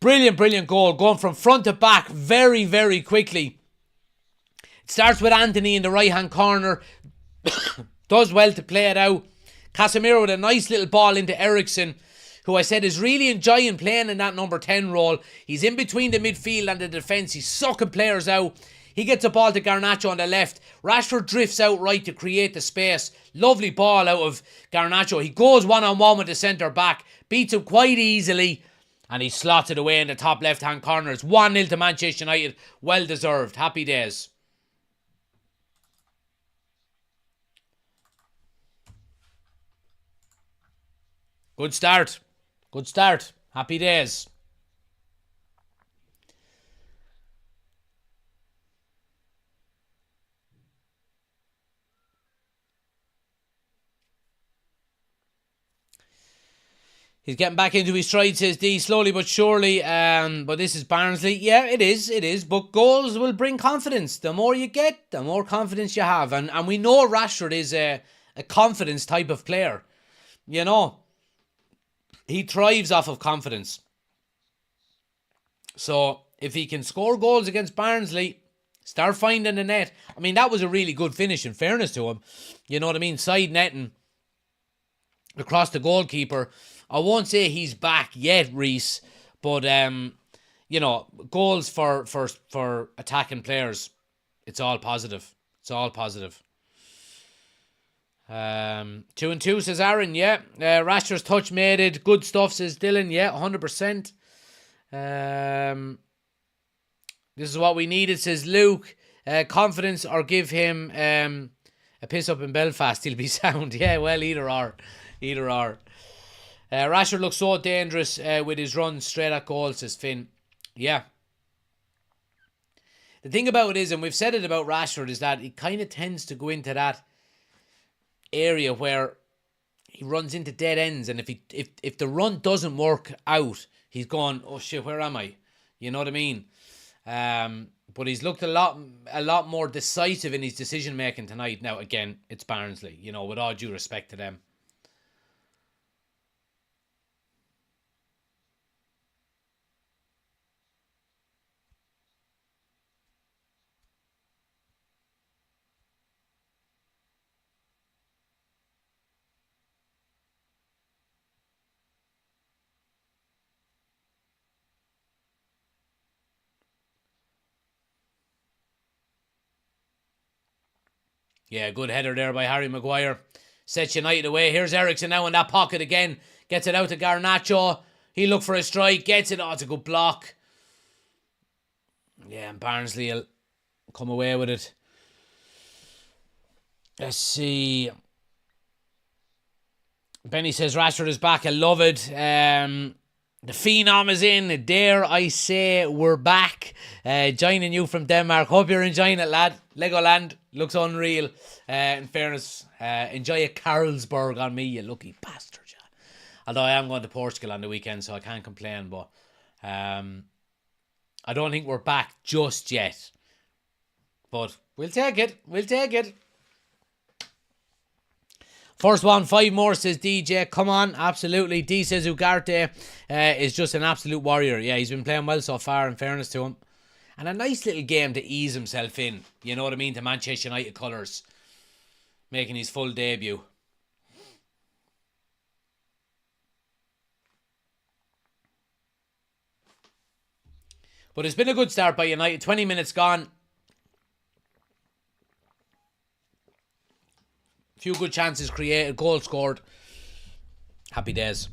Brilliant, brilliant goal. Going from front to back very, very quickly. It starts with Anthony in the right-hand corner. Does well to play it out. Casemiro with a nice little ball into Ericsson, who I said is really enjoying playing in that number 10 role. He's in between the midfield and the defence. He's sucking players out. He gets a ball to Garnacho on the left. Rashford drifts out right to create the space. Lovely ball out of Garnacho. He goes 1-on-1 with the centre back. Beats him quite easily. And he slots it away in the top left-hand corner. It's 1-0 to Manchester United. Well deserved. Happy days. Good start. Good start. Happy days. He's getting back into his stride, says D, slowly but surely. But this is Barnsley. Yeah, it is. But goals will bring confidence. The more you get, the more confidence you have. And we know Rashford is a confidence type of player. You know, he thrives off of confidence. So if he can score goals against Barnsley, start finding the net. I mean, that was a really good finish, in fairness to him. You know what I mean? Side netting across the goalkeeper. I won't say he's back yet, Reese, but you know, goals for attacking players, it's all positive. It's all positive. 2-2 says Aaron. Yeah, Rashford's touch made it. Good stuff, says Dylan. Yeah, 100%. This is what we needed, says Luke. Confidence or give him a piss up in Belfast. He'll be sound. Yeah, well, either or. Rashford looks so dangerous with his run straight at goal, says Finn. Yeah. The thing about it is, and we've said it about Rashford, is that he kind of tends to go into that area where he runs into dead ends, and if the run doesn't work out, he's going, oh shit, where am I? You know what I mean? But he's looked a lot more decisive in his decision making tonight. Now again, it's Barnsley, you know, with all due respect to them. Yeah, good header there by Harry Maguire. Sets United away. Here's Ericsson now in that pocket again. Gets it out to Garnacho. He looked for a strike. Gets it. Oh, it's a good block. Yeah, and Barnsley will come away with it. Let's see. Benny says Rashford is back. I love it. The Phenom is in. Dare I say we're back. Joining you from Denmark. Hope you're enjoying it, lad. Legoland looks unreal. In fairness, enjoy a Carlsberg on me, you lucky bastard. Yeah. Although I am going to Portugal on the weekend, so I can't complain. But I don't think we're back just yet. But we'll take it. We'll take it. First one, 5 more, says DJ. Come on, absolutely. D says Ugarte is just an absolute warrior. Yeah, he's been playing well so far, in fairness to him. And a nice little game to ease himself in. You know what I mean? To Manchester United colours. Making his full debut. But it's been a good start by United. 20 minutes gone. Few good chances created, goal scored. Happy days.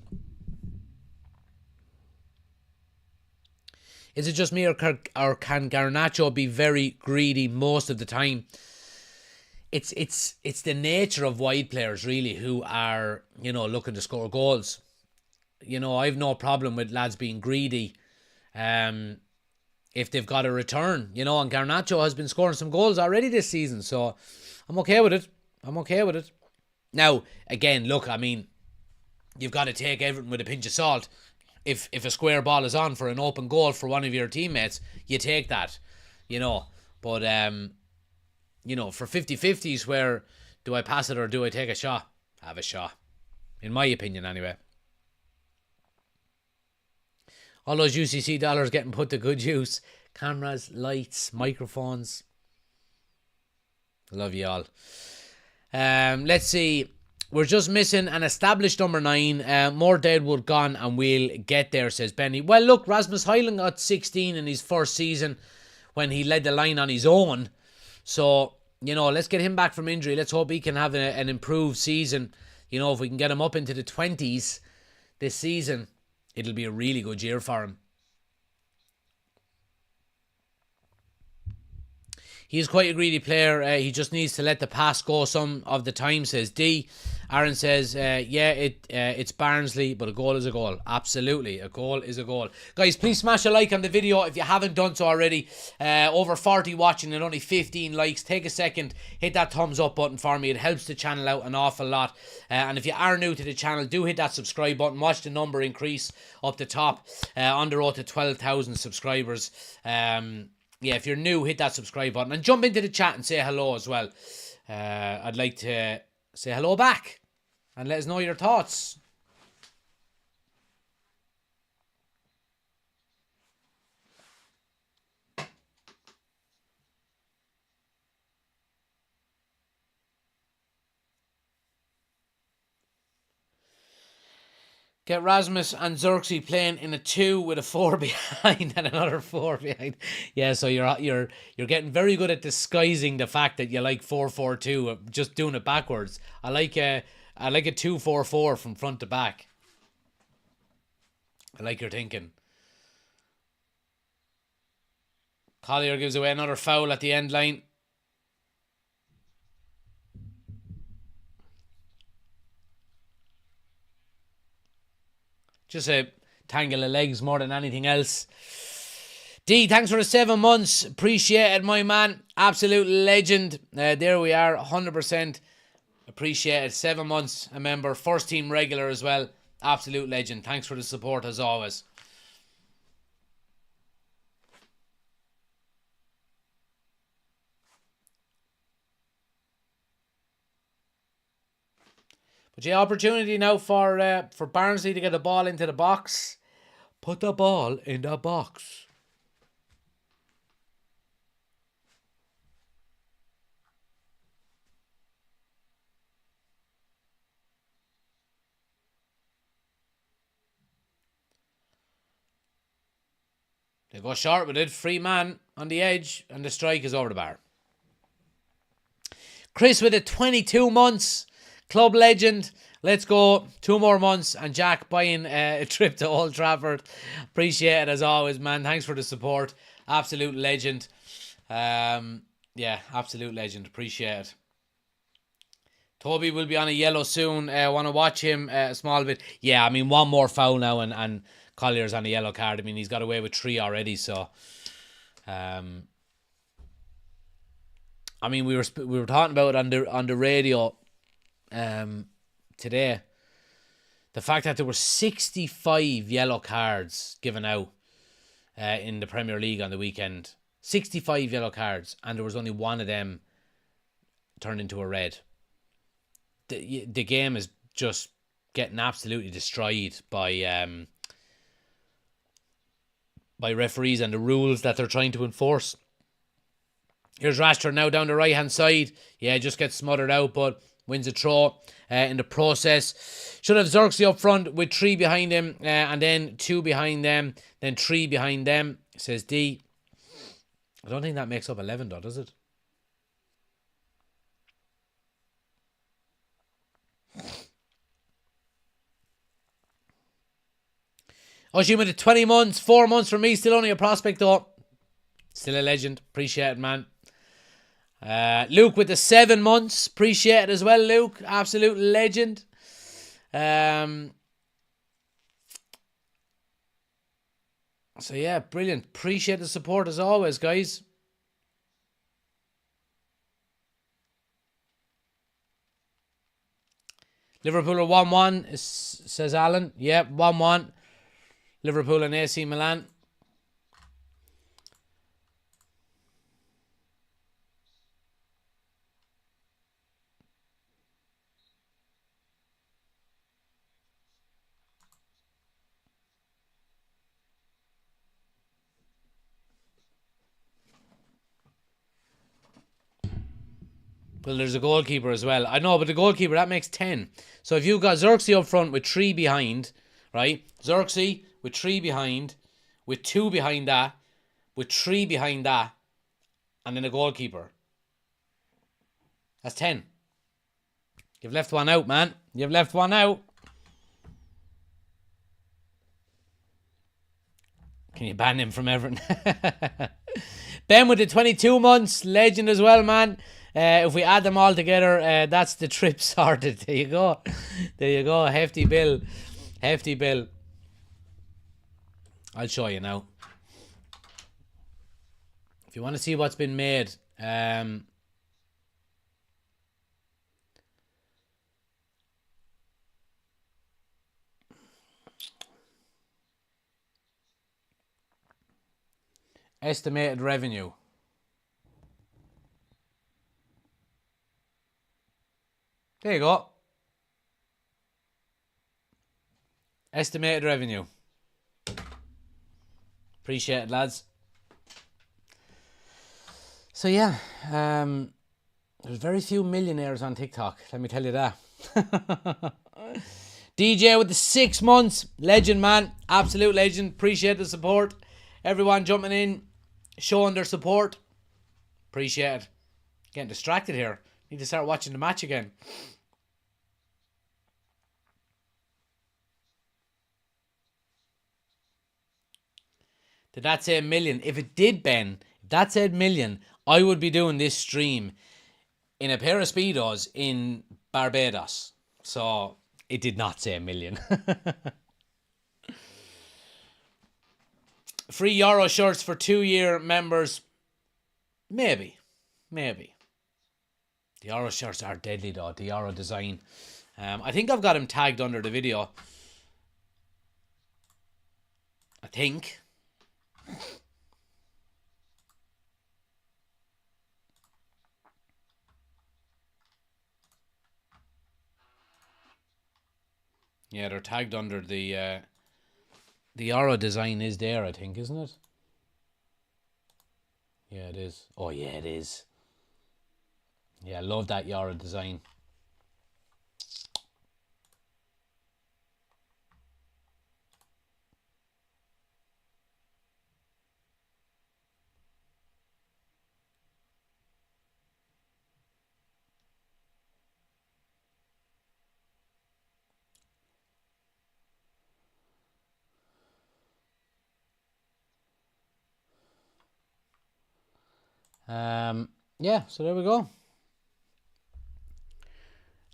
Is it just me or can Garnacho be very greedy most of the time? it's the nature of wide players really who are, looking to score goals. I've no problem with lads being greedy. If they've got a return, and Garnacho has been scoring some goals already this season, so I'm okay with it. Now, again, look, I mean, you've got to take everything with a pinch of salt. If a square ball is on for an open goal for one of your teammates, you take that, But, for 50-50s, where do I pass it or do I take a shot? Have a shot. In my opinion, anyway. All those UCC dollars getting put to good use. Cameras, lights, microphones. Love you all. Let's see. We're just missing an established number 9. More Deadwood gone and we'll get there, says Benny. Well, look, Rasmus Hyland got 16 in his first season when he led the line on his own. So, let's get him back from injury. Let's hope he can have an improved season. If we can get him up into the 20s this season, it'll be a really good year for him. He's quite a greedy player. He just needs to let the pass go some of the time, says D. Aaron says, it's Barnsley, but a goal is a goal. Absolutely, a goal is a goal. Guys, please smash a like on the video if you haven't done so already. Over 40 watching and only 15 likes. Take a second, hit that thumbs up button for me. It helps the channel out an awful lot. And if you are new to the channel, do hit that subscribe button. Watch the number increase up the top. On the road to 12,000 subscribers. If you're new, hit that subscribe button and jump into the chat and say hello as well. I'd like to say hello back and let us know your thoughts. Get Rasmus and Xerxes playing in a 2 with a 4 behind and another 4 behind. Yeah, so you're getting very good at disguising the fact that you like 4-4-2, just doing it backwards. I like a 2-4-4 from front to back. I like your thinking. Collier gives away another foul at the end line. Just a tangle of legs more than anything else. D, thanks for the 7 months. Appreciate it, my man. Absolute legend. There we are, 100%. Appreciate it. 7 months, a member. First team regular as well. Absolute legend. Thanks for the support as always. But yeah, opportunity now for Barnsley to get the ball into the box. Put the ball in the box. They go short with it. Free man on the edge and the strike is over the bar. Chris with it, 22 months. Club legend. Let's go. 2 more months and Jack buying a trip to Old Trafford. Appreciate it as always, man. Thanks for the support. Absolute legend. Absolute legend. Appreciate it. Toby will be on a yellow soon. Want to watch him a small bit. Yeah, I mean, one more foul now and Collier's on a yellow card. I mean, he's got away with 3 already, so... I mean, we were talking about it on the radio today. The fact that there were 65 yellow cards given out in the Premier League on the weekend. 65 yellow cards, and there was only one of them turned into a red. The game is just getting absolutely destroyed by referees and the rules that they're trying to enforce. Here's Rashford now down the right hand side. Yeah, just gets smothered out, but wins a throw in the process. Should have Xerxes up front with 3 behind him, and then 2 behind them, then 3 behind them, says D. I don't think that makes up 11 though, does it? Oshie with the 20 months, 4 months for me, still only a prospect though. Still a legend. Appreciate it, man. Luke with the 7 months. Appreciate it as well, Luke. Absolute legend. So yeah, brilliant. Appreciate the support as always, guys. Liverpool are 1-1, says Alan. Yep, 1-1. Liverpool and AC Milan. Well, there's a goalkeeper as well. I know, but the goalkeeper, that makes 10. So if you've got Xerxes up front with 3 behind, right? Xerxes with 3 behind, with 2 behind that, with 3 behind that, and then a goalkeeper. That's 10. You've left one out, man. You've left one out. Can you ban him from Everton? Ben with the 22 months. Legend as well, man. If we add them all together, that's the trip sorted. There you go. There you go. Hefty bill. Hefty bill. I'll show you now. If you want to see what's been made, estimated revenue. There you go. Estimated revenue. Appreciate it, lads. So yeah, there's very few millionaires on TikTok, let me tell you that. DJ with the 6 months. Legend, man. Absolute legend. Appreciate the support. Everyone jumping in, showing their support. Appreciate it. Getting distracted here. Need to start watching the match again. Did that say a million? If it did, Ben, if that said million, I would be doing this stream in a pair of Speedos in Barbados. So it did not say a million. Free Euro shirts for 2-year members. Maybe. Maybe. The Euro shirts are deadly though. The Euro design. I think I've got him tagged under the video. I think. Yeah, they're tagged under the Euro design is there, I think, isn't it? Yeah, it is. Oh yeah, it is. Yeah, I love that Euro design. Yeah, so there we go.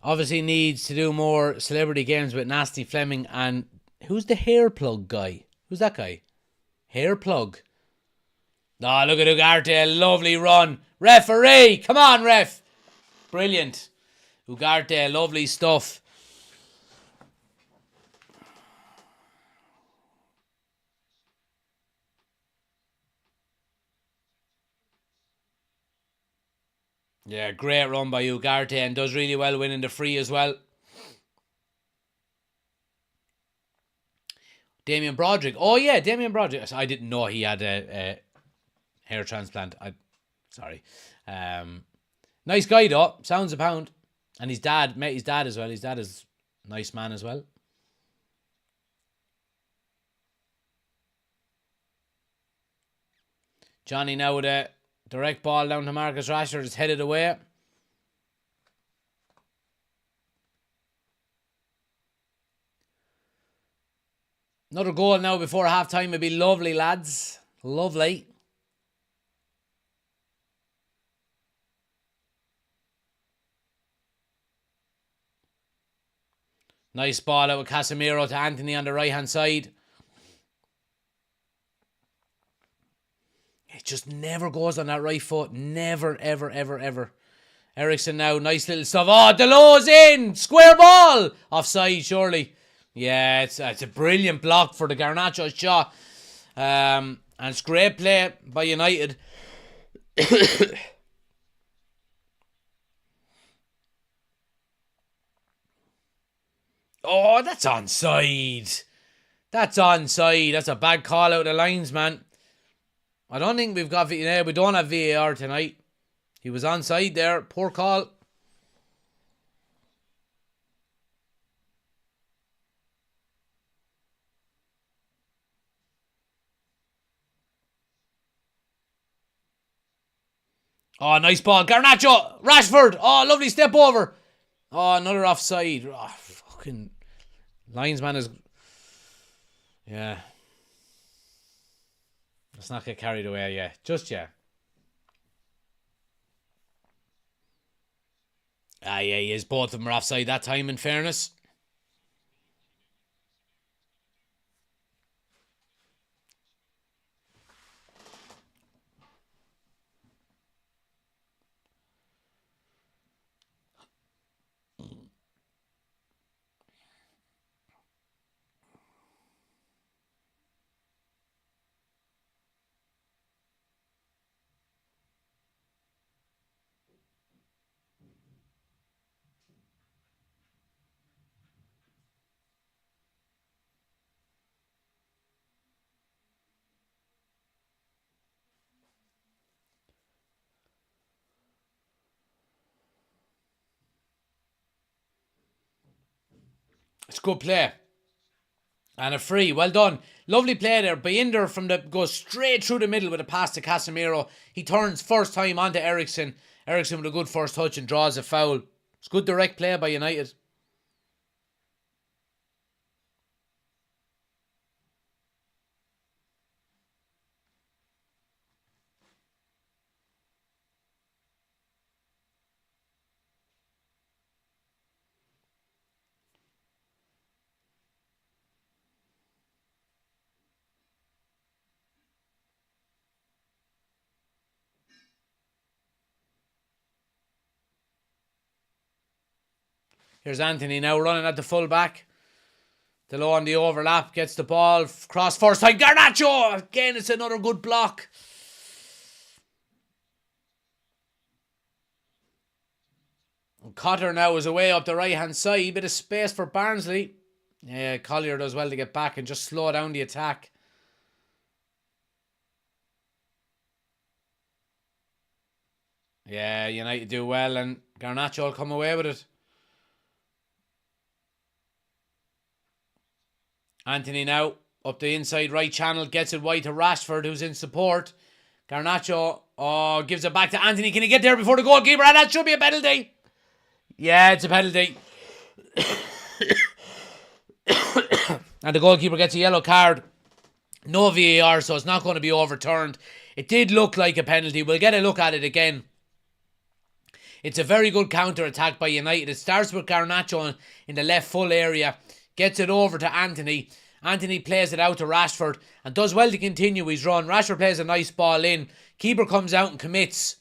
Obviously needs to do more celebrity games with Nasty Fleming. And who's the hair plug guy? Who's that guy? Hair plug. Oh, look at Ugarte. Lovely run. Referee. Come on, ref. Brilliant. Ugarte. Lovely stuff. Yeah, great run by Ugarte and does really well winning the free as well. Damien Broderick. Oh yeah, Damien Broderick. I didn't know he had a hair transplant. Sorry. Nice guy though. Sounds a pound. And his dad, met his dad as well. His dad is a nice man as well. Johnny now with a direct ball down to Marcus Rashford. Is headed away. Another goal now before half time would be lovely, lads. Lovely. Nice ball out with Casemiro to Anthony on the right-hand side. It just never goes on that right foot. Never, ever, ever, ever. Ericsson now, nice little stuff. Oh, Delo's in! Square ball! Offside, surely. Yeah, it's a brilliant block for the Garnacho shot. And it's great play by United. Oh, that's onside. That's onside. That's a bad call out of the lines, man. I don't think we've got... we don't have VAR tonight. He was onside there. Poor call. Oh, nice ball. Garnacho. Rashford. Oh, lovely step over. Oh, another offside. Oh, fucking... linesman is... yeah. Let's not get carried away yet. Just yet. Ah, yeah, he is. Both of them are offside that time, in fairness. It's good play. And a free. Well done. Lovely play there. Binder goes straight through the middle with a pass to Casemiro. He turns first time onto Ericsson. Ericsson with a good first touch and draws a foul. It's good direct play by United. Here's Anthony now running at the full back. Delo on the overlap. Gets the ball. Cross first time. Garnacho! Again, it's another good block. And Cotter now is away up the right hand side. Bit of space for Barnsley. Yeah, Collier does well to get back and just slow down the attack. Yeah, United do well and Garnacho will come away with it. Anthony now up the inside right channel. Gets it wide to Rashford who's in support. Garnacho gives it back to Anthony. Can he get there before the goalkeeper? And that should be a penalty. Yeah, it's a penalty. And the goalkeeper gets a yellow card. No VAR, so it's not going to be overturned. It did look like a penalty. We'll get a look at it again. It's a very good counter-attack by United. It starts with Garnacho in the left full area. Gets it over to Anthony. Anthony plays it out to Rashford and does well to continue his run. Rashford plays a nice ball in. Keeper comes out and commits.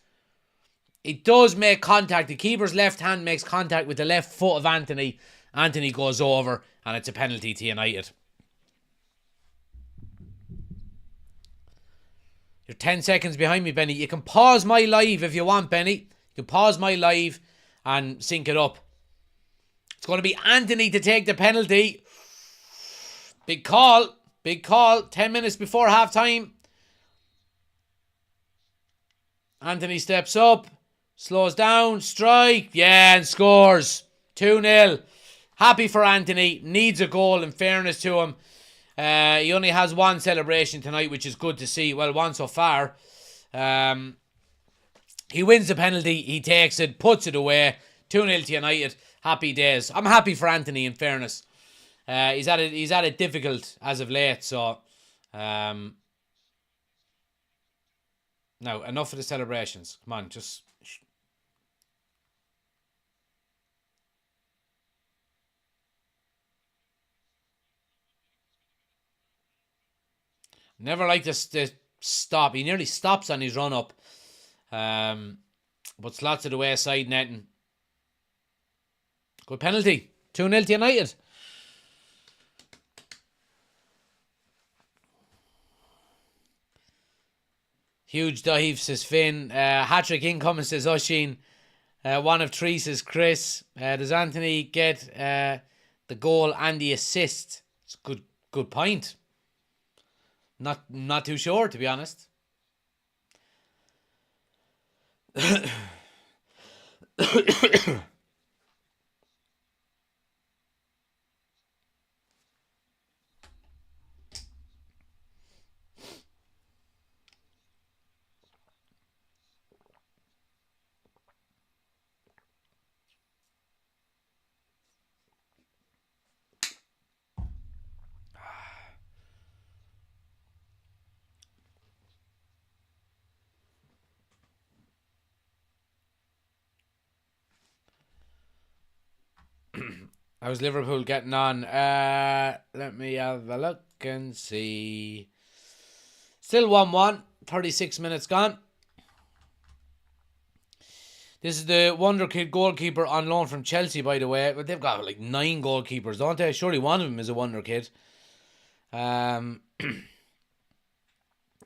It does make contact. The keeper's left hand makes contact with the left foot of Anthony. Anthony goes over and it's a penalty to United. You're 10 seconds behind me, Benny. You can pause my live if you want, Benny. You can pause my live and sync it up. It's going to be Anthony to take the penalty. Big call. Big call. 10 minutes before half time. Anthony steps up. Slows down. Strike. Yeah, and scores. 2-0. Happy for Anthony. Needs a goal in fairness to him. He only has one celebration tonight, which is good to see. Well, one so far. He wins the penalty. He takes it. Puts it away. 2-0 to United. Happy days. I'm happy for Anthony, in fairness. He's had it difficult as of late, so... now, enough of the celebrations. Come on, just... Never like to stop. He nearly stops on his run up. But slots of the way side netting. Good penalty. 2-0 to United. Huge dive, says Finn. Hat-trick incoming, says Oshin. 1 of 3, says Chris. Does Anthony get the goal and the assist? It's a good point. Not too sure, to be honest. How's Liverpool getting on? Let me have a look and see. Still 1-1. 36 minutes gone. This is the wonder kid goalkeeper on loan from Chelsea, by the way. But they've got like 9 goalkeepers, don't they? Surely one of them is a wonder kid. The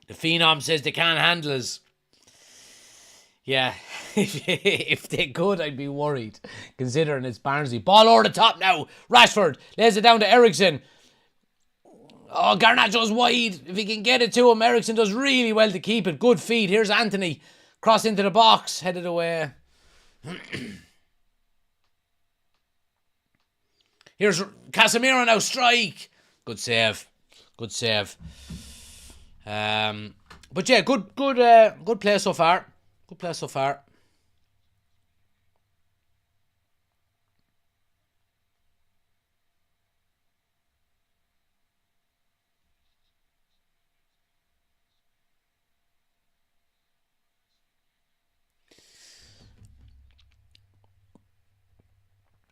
Phenom says they can't handle us. Yeah, if they could, I'd be worried, considering it's Barnsley. Ball over the top now. Rashford lays it down to Ericsson. Oh, Garnacho's wide. If he can get it to him, Ericsson does really well to keep it. Good feed. Here's Anthony. Cross into the box. Headed away. Here's Casemiro now. Strike. Good save. Good save. But yeah, good play so far. Good play so far.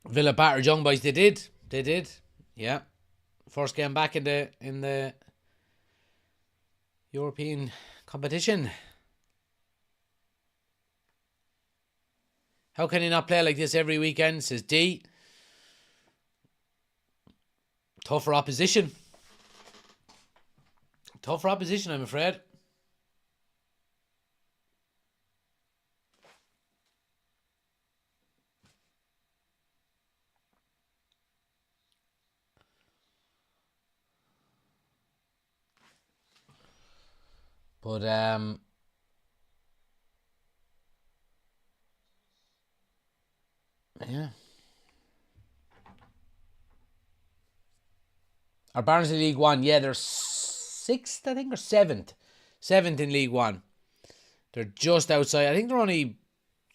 Villa battered Young Boys. They did. Yeah. First game back in the European competition. How can he not play like this every weekend, says D. Tougher opposition. Tougher opposition, I'm afraid. But yeah. Are Barnsley League One? Yeah, they're 6th, I think, or 7th. 7th in League One. They're just outside. I think they're only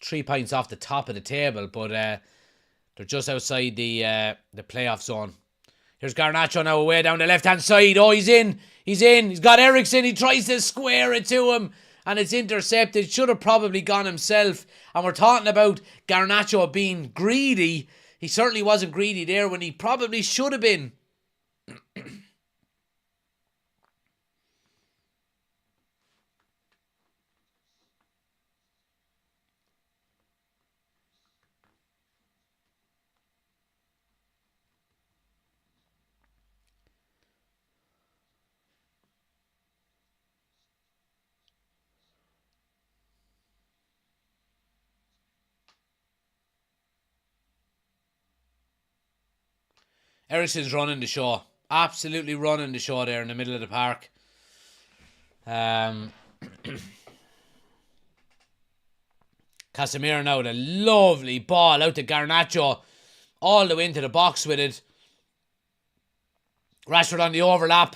3 points off the top of the table, but they're just outside the playoff zone. Here's Garnacho now away down the left-hand side. Oh, he's in. He's got Ericsson. He tries to square it to him, and it's intercepted. Should have probably gone himself. And we're talking about Garnacho being greedy. He certainly wasn't greedy there when he probably should have been. Ericsson's running the show. Absolutely running the show there in the middle of the park. Casemiro now with a lovely ball out to Garnacho. All the way into the box with it. Rashford on the overlap.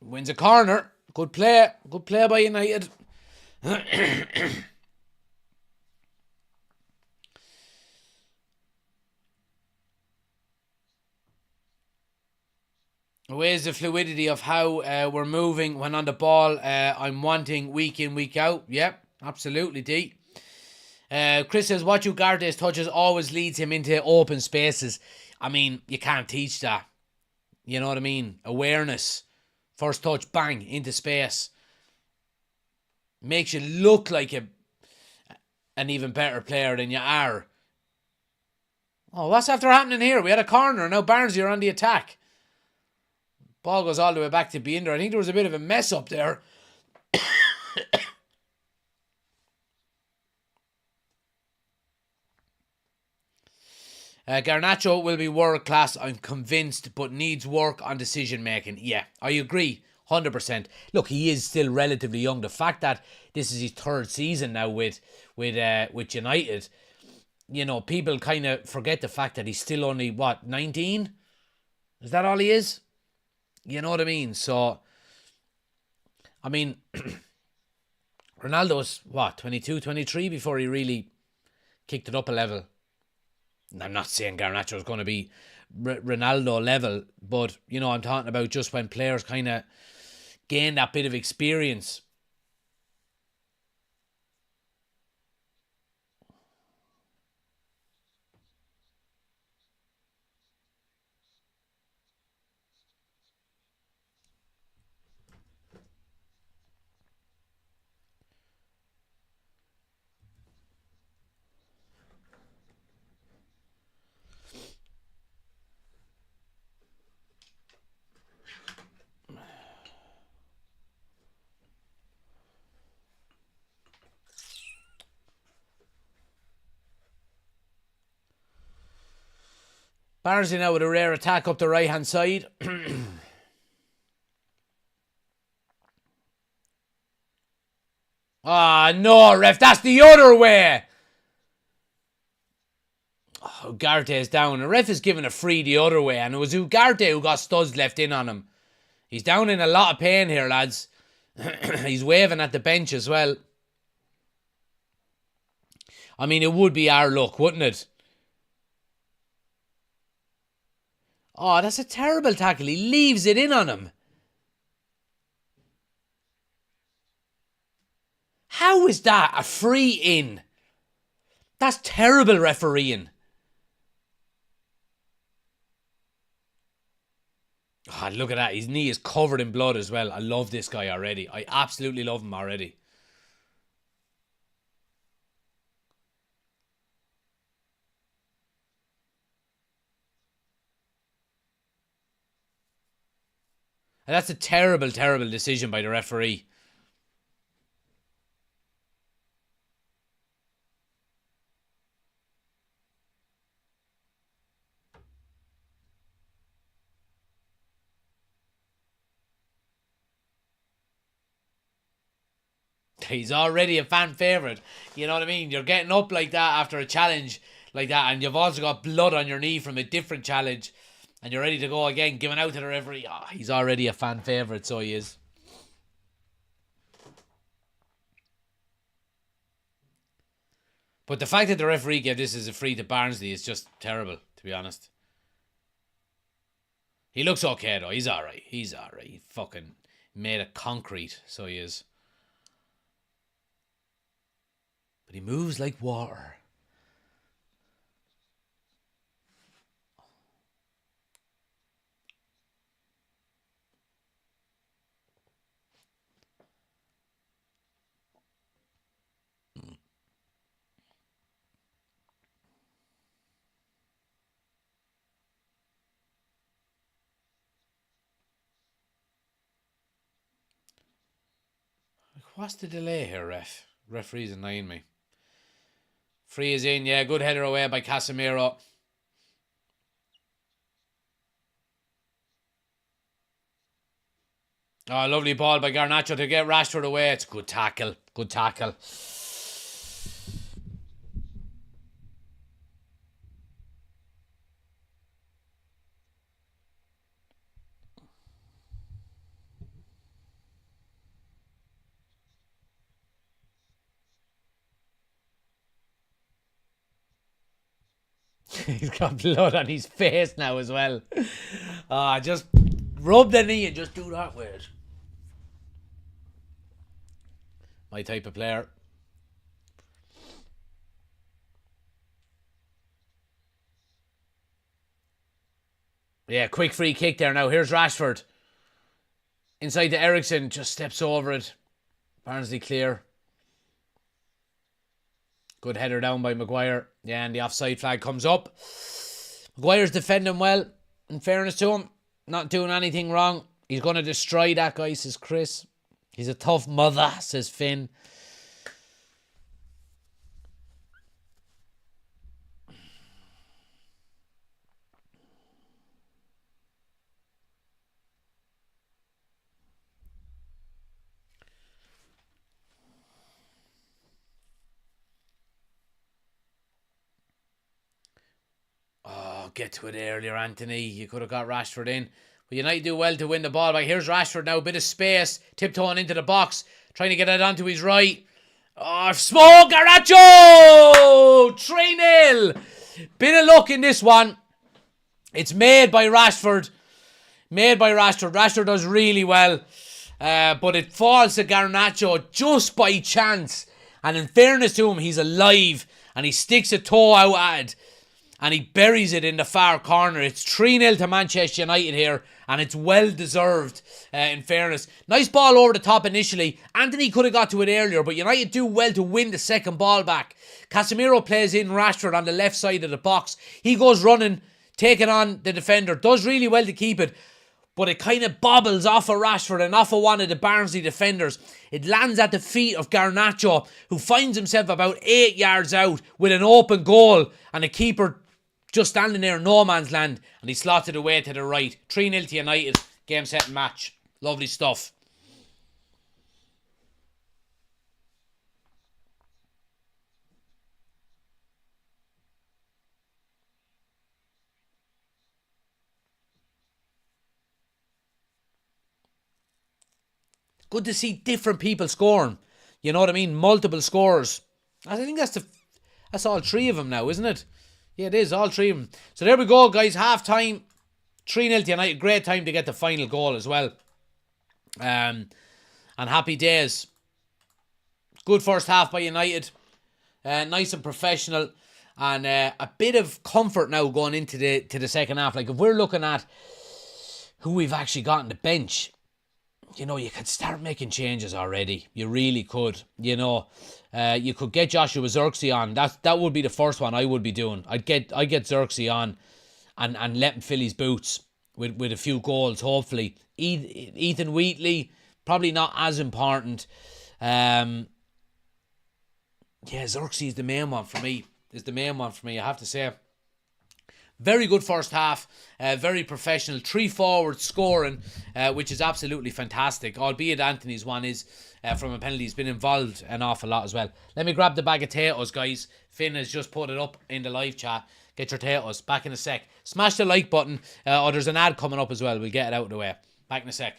Wins a corner. Good play. Good play by United. Where's the fluidity of how we're moving when on the ball? I'm wanting week in, week out. Yep, absolutely, D. Chris says, what Ugarte's touches always leads him into open spaces. I mean, you can't teach that. You know what I mean? Awareness, First touch, bang, into space. Makes you look like an even better player than you are. Oh, what's after happening here? We had a corner. Now Barnsley are on the attack. Ball goes all the way back to Binder. I think there was a bit of a mess up there. Garnacho will be world class, I'm convinced, but needs work on decision making. Yeah, I agree, 100%. Look, he is still relatively young. The fact that this is his third season now with United, you know, people kind of forget the fact that he's still only 19. Is that all he is? You know what I mean? So, I mean, Ronaldo's 22, 23 before he really kicked it up a level. I'm not saying Garnacho is going to be Ronaldo level, but, you know, I'm talking about just when players kind of gain that bit of experience. Barnsley now with a rare attack up the right hand side. No, ref, that's the other way. Ugarte is down. The ref is giving a free the other way, and it was Ugarte who got studs left in on him. He's down in a lot of pain here, lads. He's waving at the bench as well. I mean, it would be our luck, wouldn't it? Oh, that's a terrible tackle. He leaves it in on him. How is that a free in? That's terrible refereeing. Oh, look at that. His knee is covered in blood as well. I love this guy already. I absolutely love him already. And that's a terrible, terrible decision by the referee. He's already a fan favourite. You know what I mean? You're getting up like that after a challenge like that, and you've also got blood on your knee from a different challenge, and you're ready to go again, giving out to the referee. Oh, he's already a fan favourite, so he is. But the fact that the referee gave this as a free to Barnsley is just terrible, to be honest. He looks okay, though. He's alright. He's alright. He fucking made of concrete, so he is. But he moves like water. What's the delay here, ref? Referee's annoying me. Free is in, yeah. Good header away by Casemiro. Oh, lovely ball by Garnacho to get Rashford away. It's a good tackle. Good tackle. He's got blood on his face now as well. Just rub the knee and just do that with it. My type of player. Yeah, quick free kick there now. Here's Rashford. Inside to Ericsson, just steps over it. Barnsley clear. Good header down by Maguire. Yeah, and the offside flag comes up. Maguire's defending well, in fairness to him. Not doing anything wrong. He's going to destroy that guy, says Chris. He's a tough mother, says Finn. Get to it earlier, Anthony. You could have got Rashford in. But United do well to win the ball back. Here's Rashford now. Bit of space. Tiptoeing into the box. Trying to get it onto his right. Oh, smoke! Garnacho! 3-0. Bit of luck in this one. It's made by Rashford. Rashford does really well. But it falls to Garnacho just by chance. And in fairness to him, he's alive. And he sticks a toe out at it. And he buries it in the far corner. It's 3-0 to Manchester United here. And it's well deserved, in fairness. Nice ball over the top initially. Anthony could have got to it earlier, but United do well to win the second ball back. Casemiro plays in Rashford on the left side of the box. He goes running, taking on the defender. Does really well to keep it. But it kind of bobbles off of Rashford and off of one of the Barnsley defenders. It lands at the feet of Garnacho, who finds himself about 8 yards out with an open goal. And the keeper just standing there in no man's land, and he slots it away to the right. 3-0 to United. Game, set, and match. Lovely stuff. Good to see different people scoring. You know what I mean? Multiple scores. I think that's all three of them now, isn't it? Yeah, it is, all three of them. So there we go, guys. Half time. 3-0 to United. Great time to get the final goal as well. And happy days. Good first half by United. Nice and professional. And a bit of comfort now going into the second half. Like, if we're looking at who we've actually got on the bench, you know, you could start making changes already. You really could. You know, you could get Joshua Zirkzee on. That would be the first one I would be doing. I'd get Zirkzee on and let him fill his boots with a few goals, hopefully. Ethan Wheatley, probably not as important. Yeah, Zirkzee is the main one for me. I have to say. Very good first half, very professional, 3 forwards scoring, which is absolutely fantastic, albeit Anthony's one is from a penalty. He's been involved an awful lot as well. Let me grab the bag of potatoes, guys. Finn has just put it up in the live chat. Get your potatoes. Back in a sec. Smash the like button, or there's an ad coming up as well. We'll get it out of the way. Back in a sec.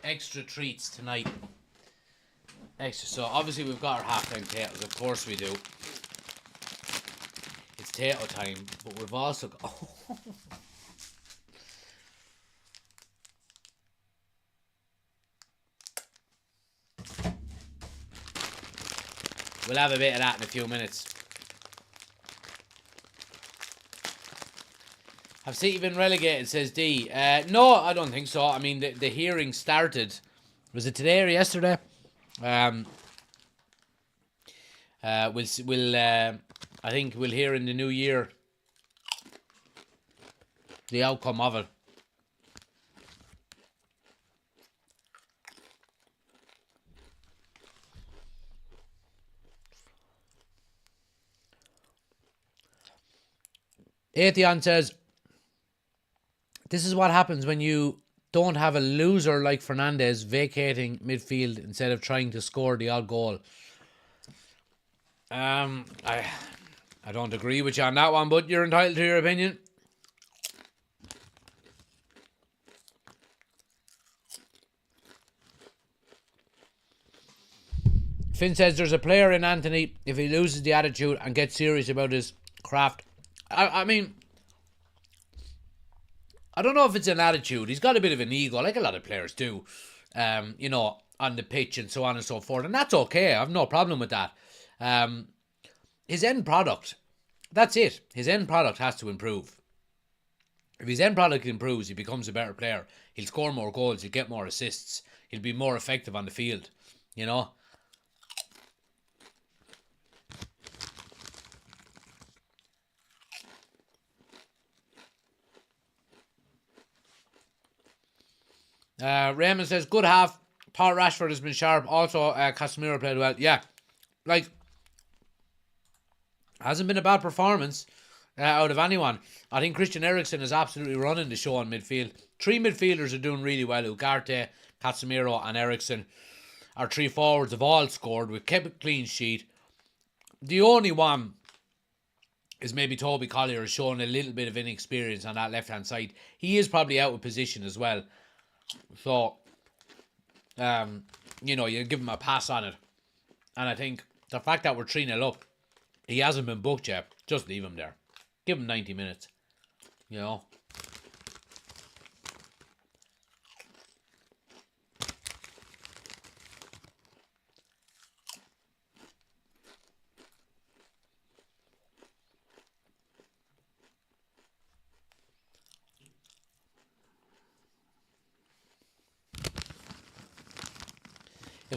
Extra treats tonight. Extra. So obviously we've got our half-time potatoes. Of course we do. It's potato time, but we've also got... We'll have a bit of that in a few minutes. Have City been relegated, says D. No, I don't think so. I mean, the hearing started. Was it today or yesterday? Um, I think we'll hear in the new year the outcome of it. Atheon says, this is what happens when you don't have a loser like Fernandes vacating midfield instead of trying to score the odd goal. I don't agree with you on that one, but you're entitled to your opinion. Finn says there's a player in Anthony, if he loses the attitude and gets serious about his craft. I mean, I don't know if it's an attitude. He's got a bit of an ego, like a lot of players do, you know, on the pitch and so on and so forth. And that's okay. I have no problem with that. His end product, that's it. His end product has to improve. If his end product improves, he becomes a better player. He'll score more goals. He'll get more assists. He'll be more effective on the field, you know. Raymond says, good half. Thought Rashford has been sharp. Also, Casemiro played well. Yeah, like, hasn't been a bad performance out of anyone. I think Christian Eriksen is absolutely running the show on midfield. Three midfielders are doing really well. Ugarte, Casemiro and Eriksen. Our three forwards have all scored. We've kept a clean sheet. The only one is maybe Toby Collier, has shown a little bit of inexperience on that left-hand side. He is probably out of position as well. So, you know, you give him a pass on it. And I think the fact that we're 3-0 up, he hasn't been booked yet, just leave him there. Give him 90 minutes, you know.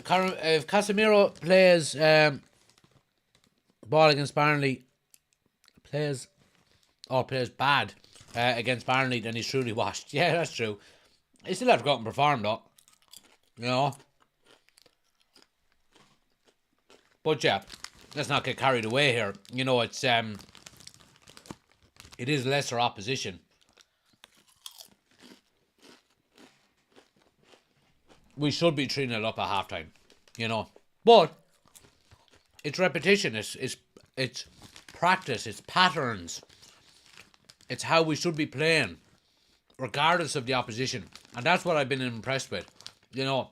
If Casemiro plays ball against Barnsley, plays bad against Barnsley, then he's truly washed. Yeah, that's true. He still have to go out and perform though, you know. But yeah, let's not get carried away here. You know, it is lesser opposition. We should be 3-0 up at half time, you know. But it's repetition, it's practice, it's patterns. It's how we should be playing, regardless of the opposition. And that's what I've been impressed with. You know,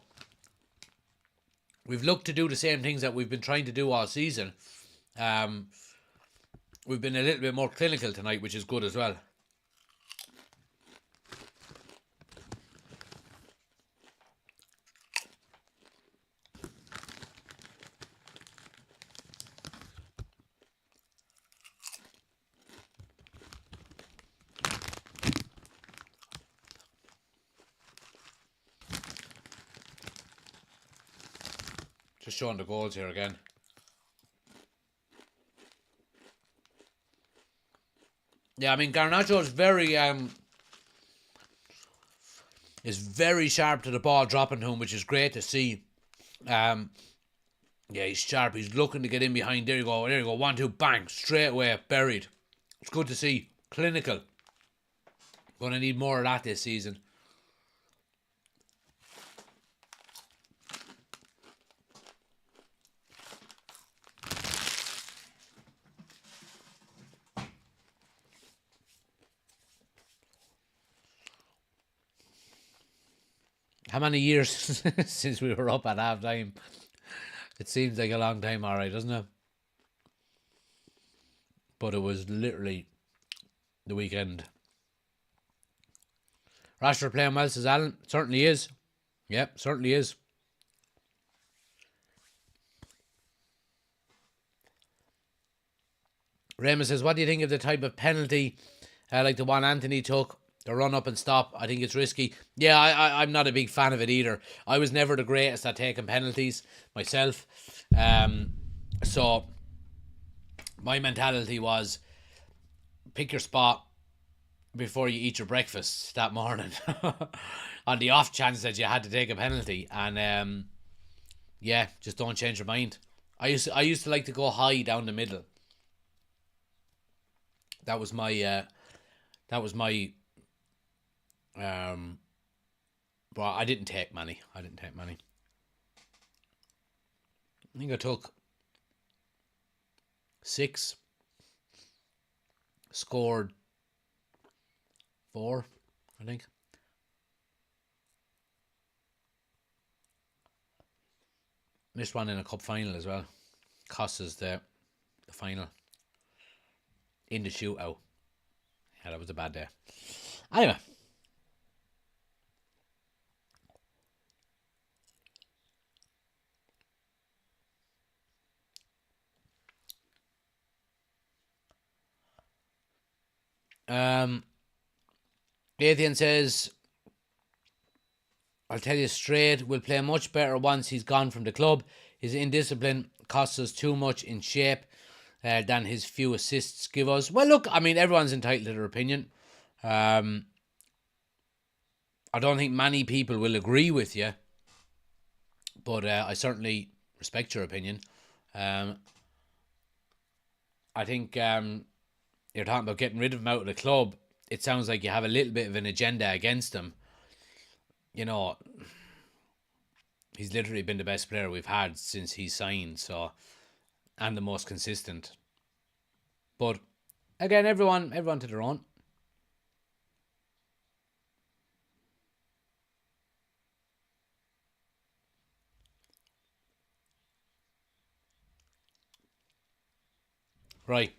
we've looked to do the same things that we've been trying to do all season. We've been a little bit more clinical tonight, which is good as well. Just showing the goals here again. Yeah, I mean, Garnacho is very sharp to the ball dropping to him, which is great to see. Yeah, he's sharp. He's looking to get in behind. There you go. 1-2, bang, straight away, buried. It's good to see. Clinical. Gonna need more of that this season. How many years since we were up at half time? It seems like a long time, alright, doesn't it? But it was literally the weekend. Rashford playing well, says Alan. Certainly is. Yep, certainly is. Raymond says, what do you think of the type of penalty like the one Anthony took The run up and stop, I think it's risky. Yeah, I'm not a big fan of it either. I was never the greatest at taking penalties myself. So my mentality was pick your spot before you eat your breakfast that morning on the off chance that you had to take a penalty. And yeah, just don't change your mind. I used to like to go high down the middle. That was my but I didn't take many. I think I took 6, scored 4, I think. Missed one in a cup final as well. Cost us the final in the shootout. Yeah, that was a bad day. Anyway. Nathan says, I'll tell you straight, we'll play much better once he's gone from the club. His indiscipline costs us too much in shape than his few assists give us. Well, look, I mean, everyone's entitled to their opinion. I don't think many people will agree with you, but I certainly respect your opinion. I think you're talking about getting rid of him out of the club. It sounds like you have a little bit of an agenda against him. You know, he's literally been the best player we've had since he signed, so, and the most consistent. But again, everyone to their own. Right.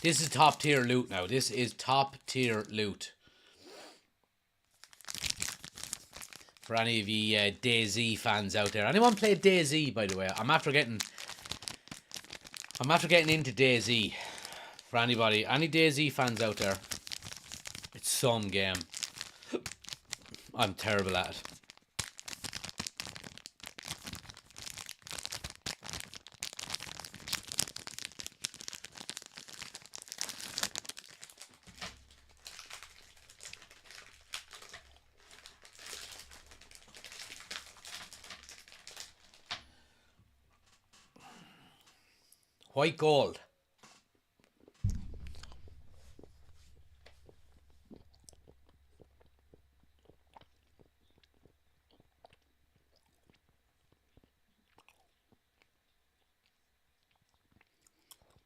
This is top tier loot now. This is top tier loot. For any of you DayZ fans out there. Anyone play DayZ, by the way? I'm after getting into DayZ. For anybody, any DayZ fans out there, it's some game. I'm terrible at it. White gold.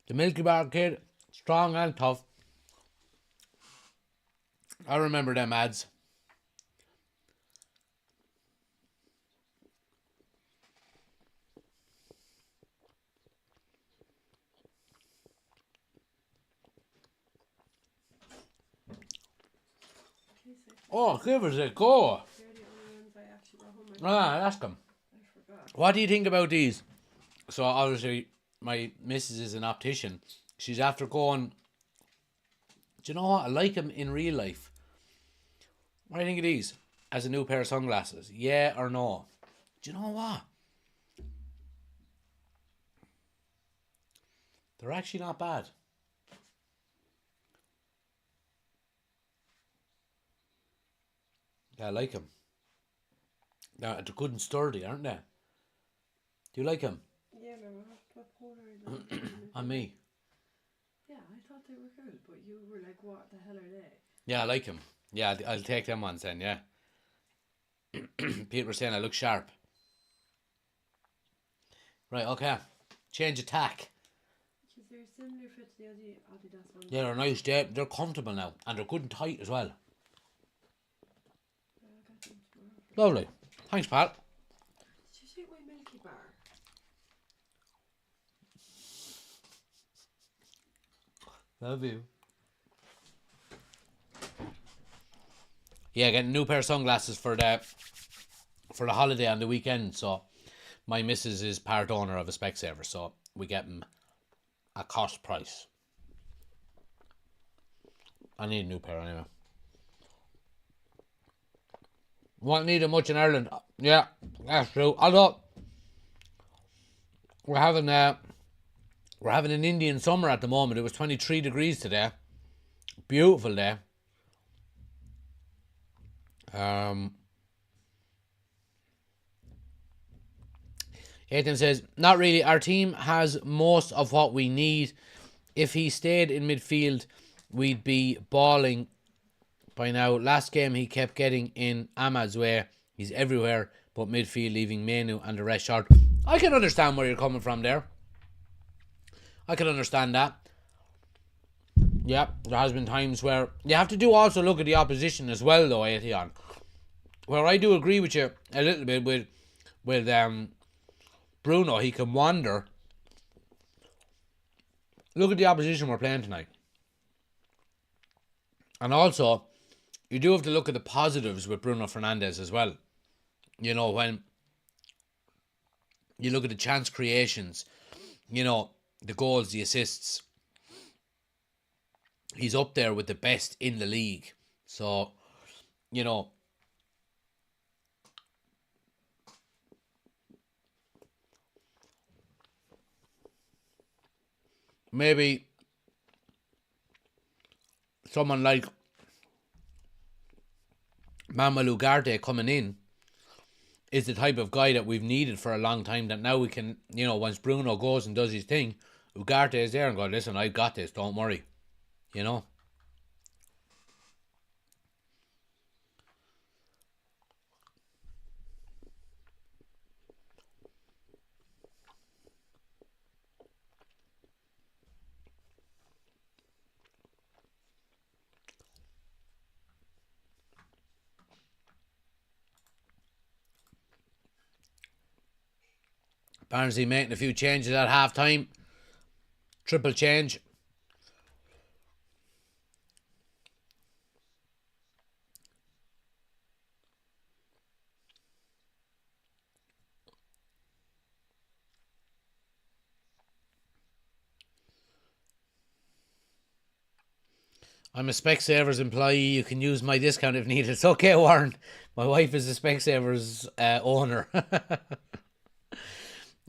The Milky Bar kid, strong and tough. I remember them ads. Oh, give us a go. Ask them. What do you think about these? So obviously my missus is an optician. She's after going, do you know what? I like them in real life. What do you think of these? As a new pair of sunglasses? Yeah or no? Do you know what? They're actually not bad. Yeah, I like them. They're good and sturdy, aren't they? Do you like them? Yeah, no, I have to put Polaroid on me. Yeah, I thought they were cool, but you were like, what the hell are they? Yeah, I like them. Yeah, I'll take them ones then, yeah. People were saying I look sharp. Right, okay. Change attack. Because they're similar fit to the Adidas ones. Yeah, they're nice. They're comfortable now. And they're good and tight as well. Yeah, I got them tomorrow. Lovely. Thanks, pal. Did you take my Milky Bar? Love you. Yeah, getting a new pair of sunglasses for the holiday on the weekend. So my missus is part owner of a Specsaver, so we get him a cost price. I need a new pair anyway. Won't need it much in Ireland. Yeah, that's true. Although we're having an Indian summer at the moment. It was 23 degrees today. Beautiful day. Ethan says, not really. Our team has most of what we need. If he stayed in midfield, we'd be balling by now. Last game, he kept getting in Ahmad's way. He's everywhere but midfield, leaving Menu and the rest short. I can understand where you're coming from there. I can understand that. Yeah, there has been times where you have to do also look at the opposition as well, though, Etienne. Where I do agree with you a little bit with Bruno, he can wander. Look at the opposition we're playing tonight. And also, you do have to look at the positives with Bruno Fernandes as well. You know, when you look at the chance creations, you know, the goals, the assists, he's up there with the best in the league. So, you know, maybe someone like Mamadou Ugarte coming in is the type of guy that we've needed for a long time, that now we can, you know, once Bruno goes and does his thing, Ugarte is there and go, listen, I've got this, don't worry. You know? Barnsley making a few changes at half time. Triple change. I'm a Specsavers employee. You can use my discount if needed. It's okay, Warren. My wife is a Specsavers owner.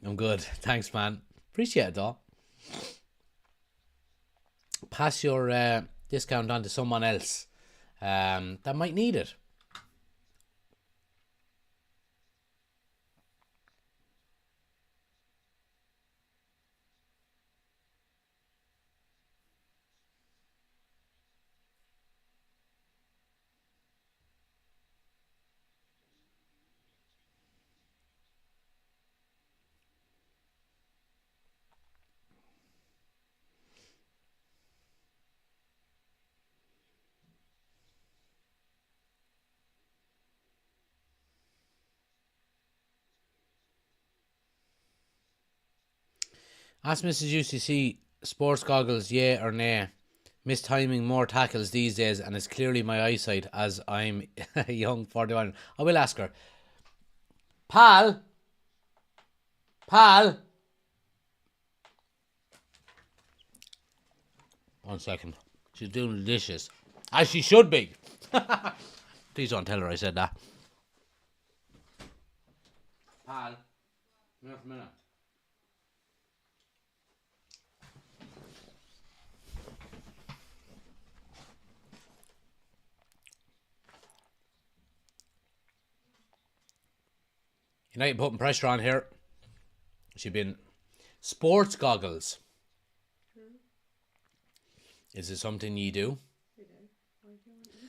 I'm good. Thanks, man. Appreciate it, though. Pass your discount on to someone else that might need it. Ask Mrs. UCC, sports goggles, yeah or nay? Mistiming more tackles these days, and it's clearly my eyesight as I'm a young 41. I will ask her. Pal. 1 second. She's doing the dishes. As she should be. Please don't tell her I said that. Pal. Come here for a minute. United putting pressure on here. She's been sports goggles. Is it something you do? You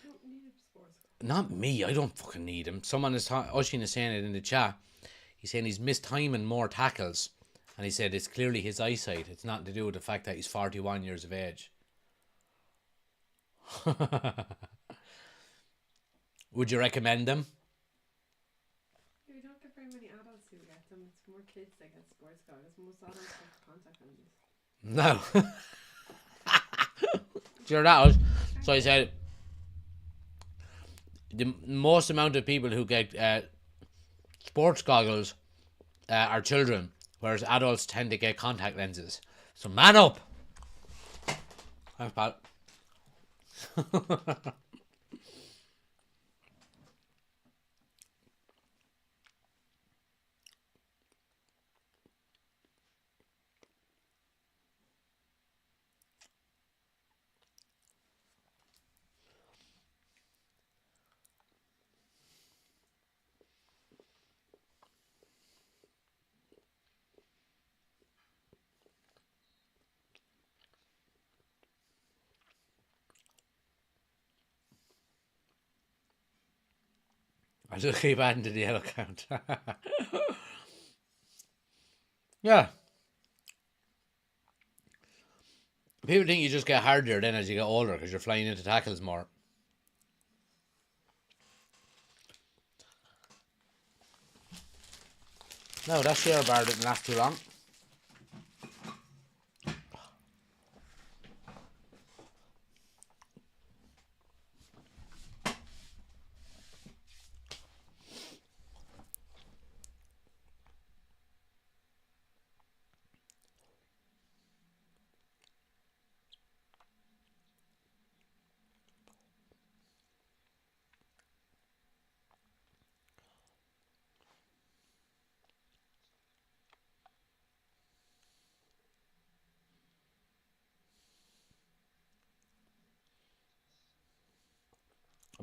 don't need sports goggles. Not me. I don't fucking need him. Someone is Oshin is saying it in the chat. He's saying he's mistiming more tackles, and he said it's clearly his eyesight. It's not to do with the fact that he's 41 years of age. Would you recommend them? You don't get very many adults who get them. It's more kids that get sports goggles. Most adults have contact lenses. No. Do you know that was? So he said the most amount of people who get sports goggles are children, whereas adults tend to get contact lenses. So man up. Thanks, pal. I just keep adding to the yellow count. Yeah. People think you just get harder then as you get older because you're flying into tackles more. No, that share bar didn't last too long.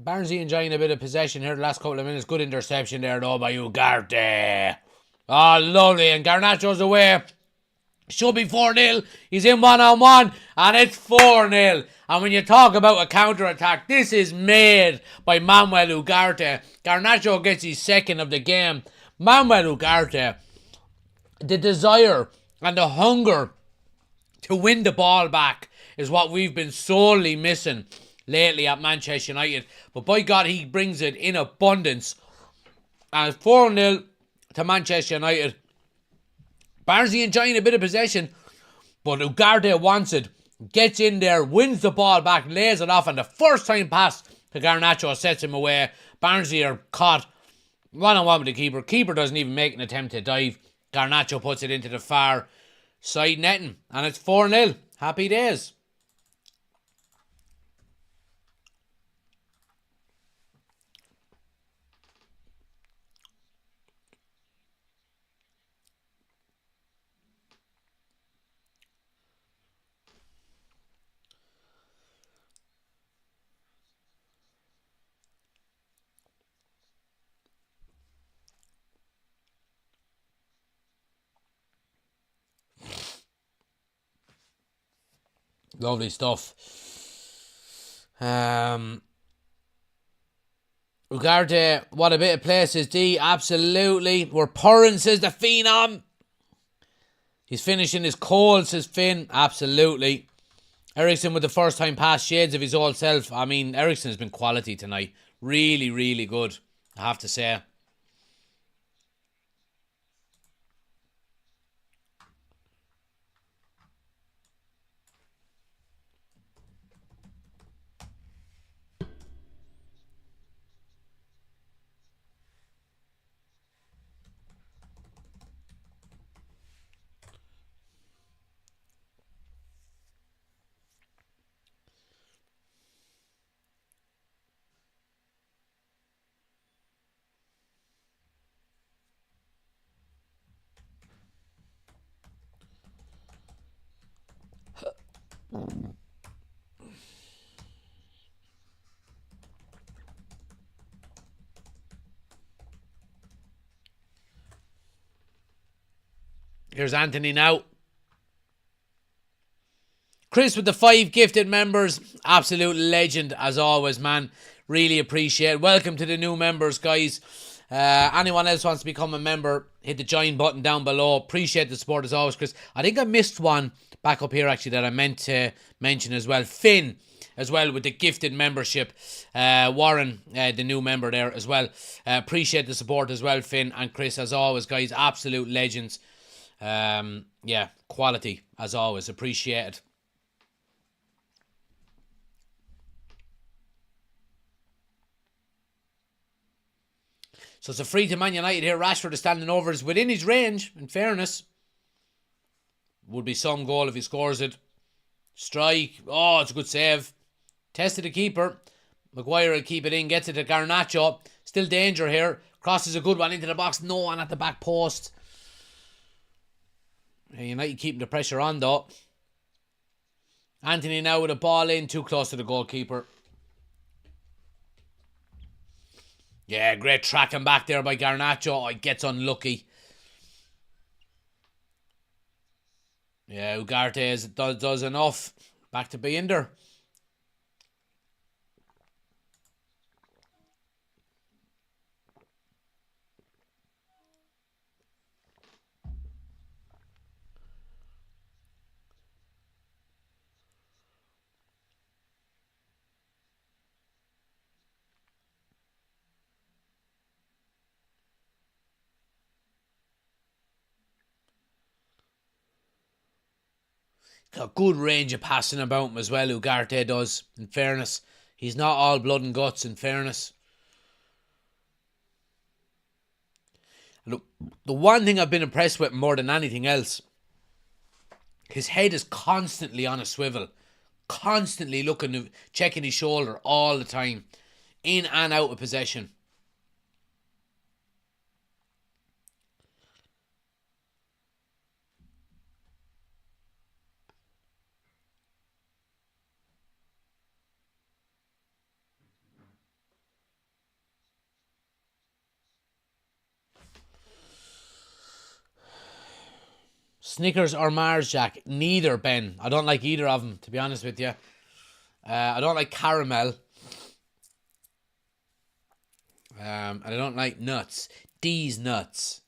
Barnsley enjoying a bit of possession here the last couple of minutes. Good interception there though by Ugarte. Oh, lovely. And Garnacho's away. Should be 4-0. He's in 1-on-1 and it's 4-0. And when you talk about a counter-attack, this is made by Manuel Ugarte. Garnacho gets his second of the game. Manuel Ugarte, the desire and the hunger to win the ball back is what we've been sorely missing lately at Manchester United. But by God, he brings it in abundance. And it's 4-0 to Manchester United. Barnsley enjoying a bit of possession, but Ugarte wants it. Gets in there, wins the ball back, lays it off, and the first time pass to Garnacho sets him away. Barnsley are caught 1-on-1 with the keeper. Keeper doesn't even make an attempt to dive. Garnacho puts it into the far side netting, and it's 4-0. Happy days. Lovely stuff. Ugarte, what a bit of play, says D. Absolutely. We're purring, says the Phenom. He's finishing his cold, says Finn. Absolutely. Ericsson with the first time pass, shades of his old self. I mean, Ericsson has been quality tonight. Really, really good, I have to say. Here's Anthony now. Chris with the 5 gifted members. Absolute legend as always, man. Really appreciate it. Welcome to the new members, guys. Anyone else wants to become a member, hit the join button down below. Appreciate the support as always, Chris. I think I missed one back up here actually that I meant to mention as well. Finn as well with the gifted membership. Warren, the new member there as well. Appreciate the support as well, Finn and Chris as always, guys. Absolute legends. Yeah, quality as always. Appreciate it. So it's a free to Man United here. Rashford is standing over. Is within his range, in fairness. Would be some goal if he scores it. Strike. Oh, it's a good save. Tested the keeper. Maguire will keep it in. Gets it to Garnacho. Still danger here. Crosses a good one into the box. No one at the back post. United keeping the pressure on though. Anthony now with a ball in. Too close to the goalkeeper. Yeah, great tracking back there by Garnacho. Oh, he gets unlucky. Yeah, Ugarte does enough. Back to being there. Got good range of passing about him as well, Ugarte does, in fairness. He's not all blood and guts, in fairness. Look, the one thing I've been impressed with more than anything else, his head is constantly on a swivel. Constantly looking, checking his shoulder all the time. In and out of possession. Snickers or Mars, Jack? Neither, Ben. I don't like either of them, to be honest with you. I don't like caramel. And I don't like nuts. These nuts.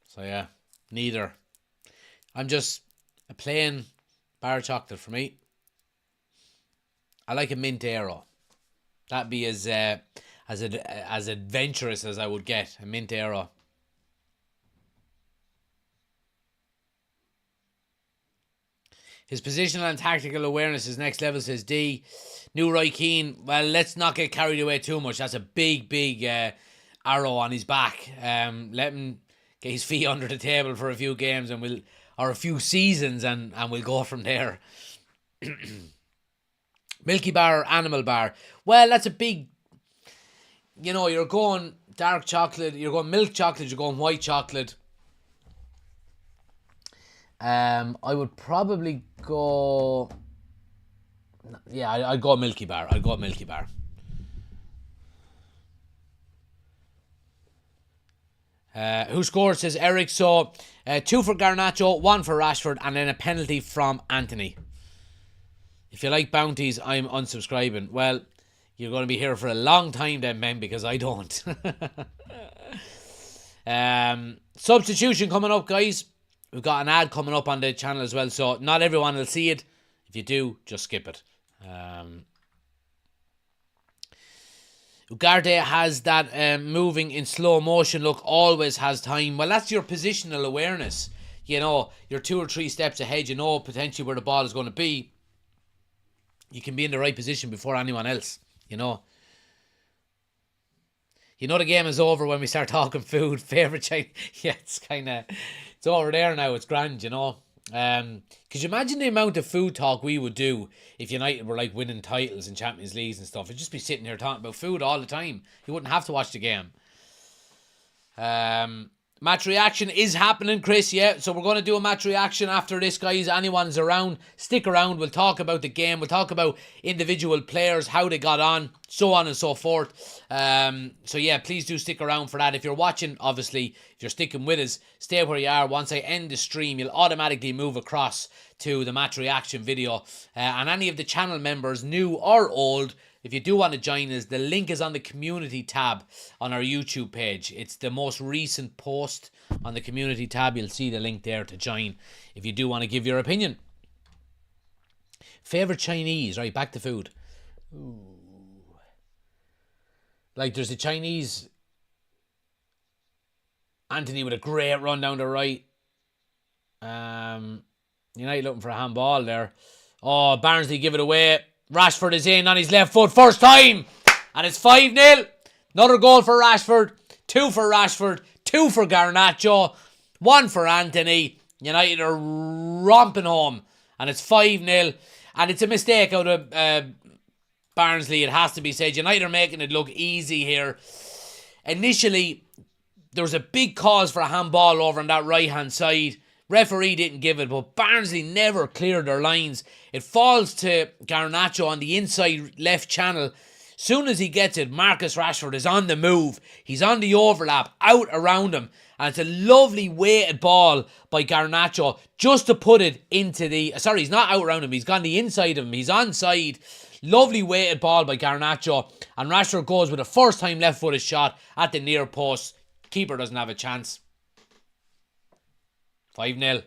So yeah, neither. I'm just a plain bar of chocolate for me. I like a mint Aero. That'd be as adventurous as I would get. A mint Aero. His positional and tactical awareness is next level, says D. New Roy Keane. Well, let's not get carried away too much. That's a big arrow on his back. Let him get his feet under the table for a few games or a few seasons and we'll go from there. Milky Bar or Animal Bar? Well, that's a big... you're going dark chocolate, you're going milk chocolate, you're going white chocolate. I would probably go... Yeah, I'd go Milky Bar. I'd go Milky Bar. Who scored, says Eric. So, 2 for Garnacho, 1 for Rashford, and then a penalty from Anthony. If you like bounties, I'm unsubscribing. Well, you're going to be here for a long time then, Ben, because I don't. Substitution coming up, guys. We've got an ad coming up on the channel as well, so not everyone will see it. If you do, just skip it. Ugarte has that moving in slow motion look, always has time. Well, that's your positional awareness. You're 2 or 3 steps ahead. You know potentially where the ball is going to be. You can be in the right position before anyone else. The game is over when we start talking food. Favourite Chinese... Yeah, it's over there now. It's grand, Could you imagine the amount of food talk we would do if United were like winning titles in Champions Leagues and stuff? It'd just be sitting here talking about food all the time. You wouldn't have to watch the game. Match reaction is happening, Chris. Yeah, so we're going to do a match reaction after this, guys. Anyone's around, stick around. We'll talk about the game. We'll talk about individual players, how they got on, so on and so forth. So yeah, please do stick around for that. If you're watching, obviously, if you're sticking with us, stay where you are. Once I end the stream, you'll automatically move across to the match reaction video. And any of the channel members, new or old, if you do want to join us, the link is on the community tab on our YouTube page. It's the most recent post on the community tab. You'll see the link there to join if you do want to give your opinion. Favourite Chinese, right, back to food. Ooh. Like there's a Chinese Anthony with a great run down the right. United looking for a handball there. Oh, Barnsley give it away. Rashford is in on his left foot, first time, and it's 5-0. Another goal for Rashford. 2 for Rashford, 2 for Garnacho, 1 for Anthony. United are romping home, and it's 5-0. And it's a mistake out of Barnsley, it has to be said. United are making it look easy here. Initially, there was a big cause for a handball over on that right-hand side. Referee didn't give it, but Barnsley never cleared their lines. It falls to Garnacho on the inside left channel. Soon as he gets it, Marcus Rashford is on the move. He's on the overlap, out around him. And it's a lovely weighted ball by Garnacho just to put it into the... Sorry, he's not out around him. He's gone the inside of him. He's onside. Lovely weighted ball by Garnacho. And Rashford goes with a first-time left-footed shot at the near post. Keeper doesn't have a chance. 5-0.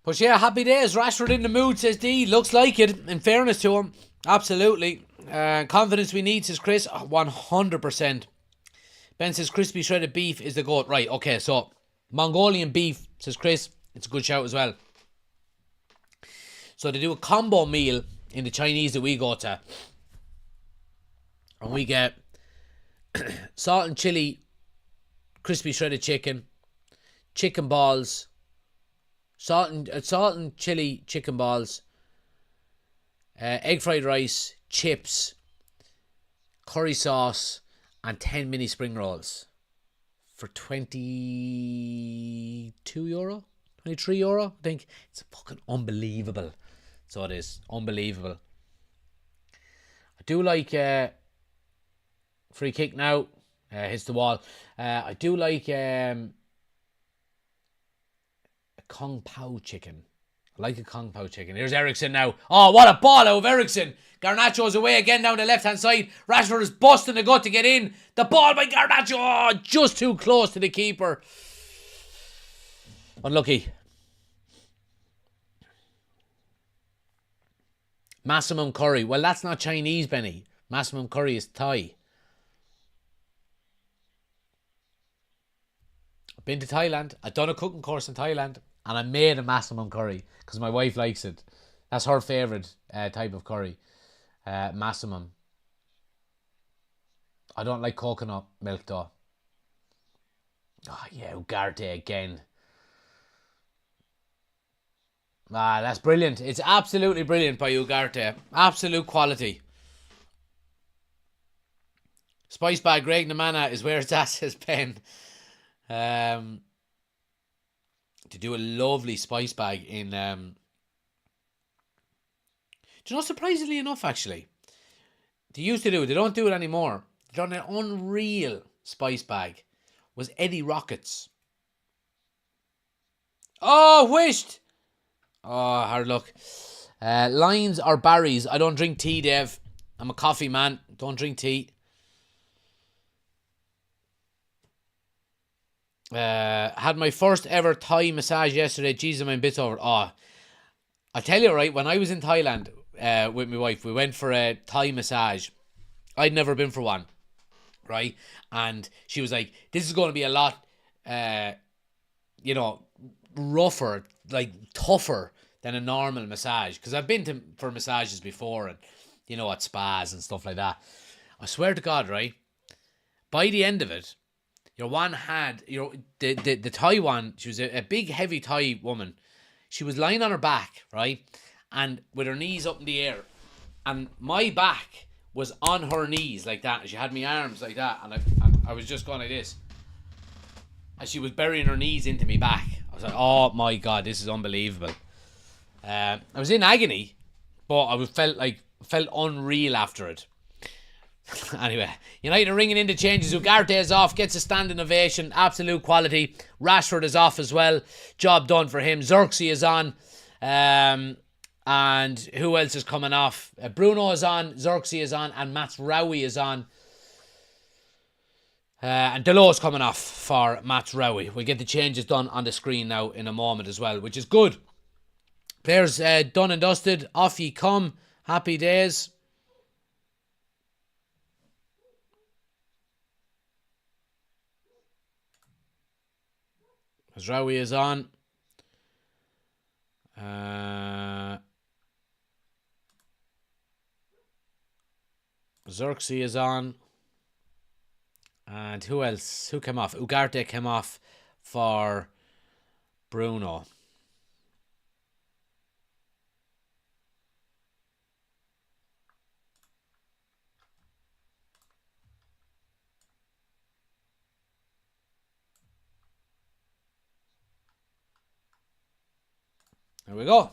But yeah, happy days. Rashford in the mood, says D. Looks like it, in fairness to him. Absolutely. Confidence we need, says Chris. 100%. Ben says crispy shredded beef is the goat. Right, okay, so Mongolian beef, says Chris. It's a good shout as well. So they do a combo meal in the Chinese that we go to. And we get salt and chili, crispy shredded chicken, chicken balls, salt and chili chicken balls, egg fried rice, chips, curry sauce, and 10 mini spring rolls for €22, €23, I think. It's fucking unbelievable. So it is unbelievable. I do like free kick now. Hits the wall. I do like Kung Pao chicken. I like a Kung Pao chicken. Here's Ericsson now. Oh, what a ball out of Ericsson. Garnacho's away again down the left-hand side. Rashford is busting the gut to get in. The ball by Garnacho. Oh, just too close to the keeper. Unlucky. Massimum curry. Well, that's not Chinese, Benny. Massimum curry is Thai. I've been to Thailand. I've done a cooking course in Thailand. And I made a massimum curry because my wife likes it. That's her favourite type of curry. Massimum. I don't like coconut milk though. Oh yeah, Ugarte again. Ah, that's brilliant. It's absolutely brilliant by Ugarte. Absolute quality. Spice bag Greg Namana is where it's at, says Ben. To do a lovely spice bag in do you know, surprisingly enough, actually, they used to do it, they don't do it anymore. They done an unreal spice bag. Was Eddie Rockets. Oh, wished. Oh, hard luck. Lions or Barry's. I don't drink tea, Dave. I'm a coffee man. Don't drink tea. Had my first ever Thai massage yesterday. Jesus, I'm a bit over. Oh, I tell you, right, when I was in Thailand with my wife, we went for a Thai massage. I'd never been for one, right? And she was like, this is going to be a lot, rougher, like tougher than a normal massage. Because I've been for massages before and, at spas and stuff like that. I swear to God, right? By the end of it, your one had, the Thai one, she was a big, heavy Thai woman. She was lying on her back, right? And with her knees up in the air. And my back was on her knees like that. And she had my arms like that. And I was just going like this. And she was burying her knees into me back. I was like, oh my God, this is unbelievable. I was in agony. but I felt unreal after it. Anyway, United are ringing in the changes. Ugarte is off, gets a standing ovation, absolute quality. Rashford is off as well, job done for him. Xerxes is on, and who else is coming off? Bruno is on, Xerxes is on, and Mazraoui is on. And Delo's coming off for Mazraoui. We'll get the changes done on the screen now in a moment as well, which is good. Players done and dusted. Off ye come. Happy days. Mazraoui is on. Xerxes is on. And who else? Who came off? Ugarte came off for Bruno. There we go.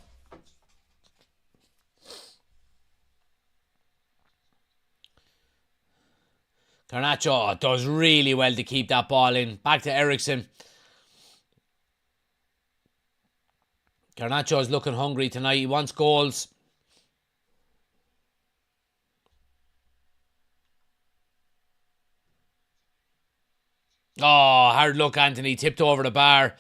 Garnacho does really well to keep that ball in. Back to Ericsson. Garnacho is looking hungry tonight. He wants goals. Oh, hard luck, Anthony. Tipped over the bar.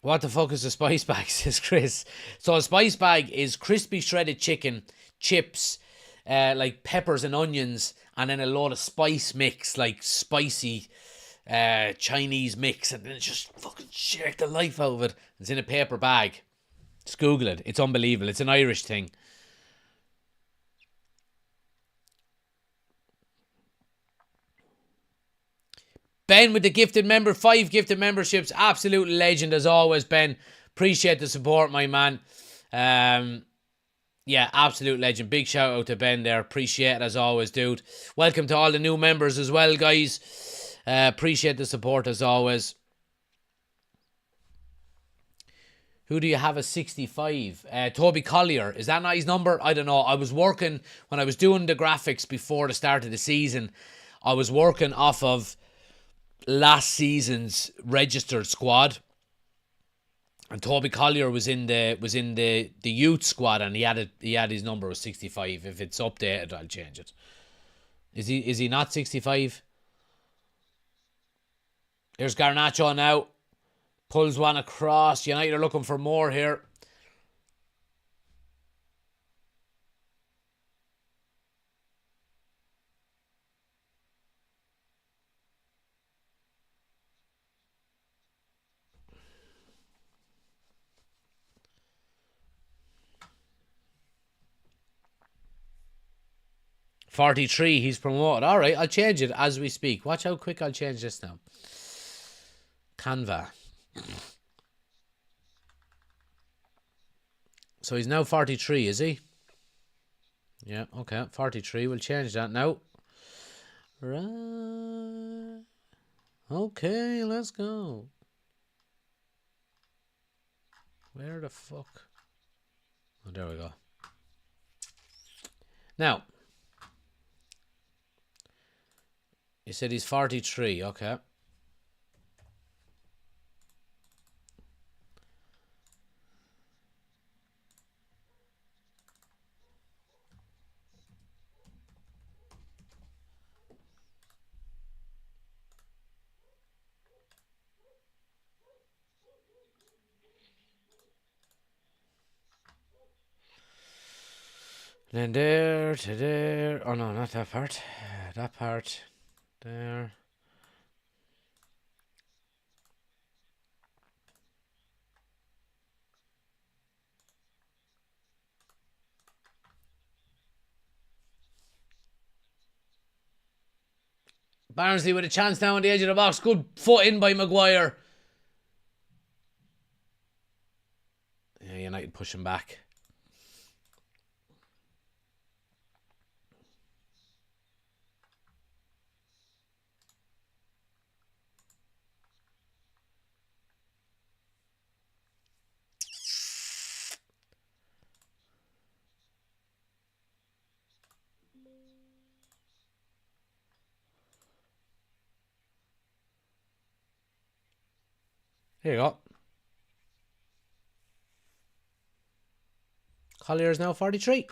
What the fuck is a spice bag, says Chris. So a spice bag is crispy shredded chicken, chips, like peppers and onions, and then a lot of spice mix, like spicy Chinese mix, and then just fucking shake the life out of it. It's in a paper bag. Just Google it. It's unbelievable. It's an Irish thing. Ben with the gifted member, 5 gifted memberships. Absolute legend as always, Ben. Appreciate the support, my man. Yeah, absolute legend. Big shout out to Ben there. Appreciate it as always, dude. Welcome to all the new members as well, guys. Appreciate the support as always. Who do you have as 65? Toby Collier. Is that not his number? I don't know. I was working, when I was doing the graphics before the start of the season, I was working off of last season's registered squad, and Toby Collier was in the youth squad, and he had his number was 65. If it's updated, I'll change it. Is he not 65? Here's Garnacho now, pulls one across. United are looking for more here. .43, he's promoted. Alright, I'll change it as we speak. Watch how quick I'll change this now. Canva. So he's now 43, is he? Yeah, okay, 43. We'll change that now. Right. Okay, let's go. Where the fuck? Oh, there we go. Now, you said he's 43, okay. Then there to there. Oh no, not that part. That part. There. Barnsley with a chance now on the edge of the box. Good foot in by Maguire. Yeah, United pushing back. Here you go. Collier is now 43.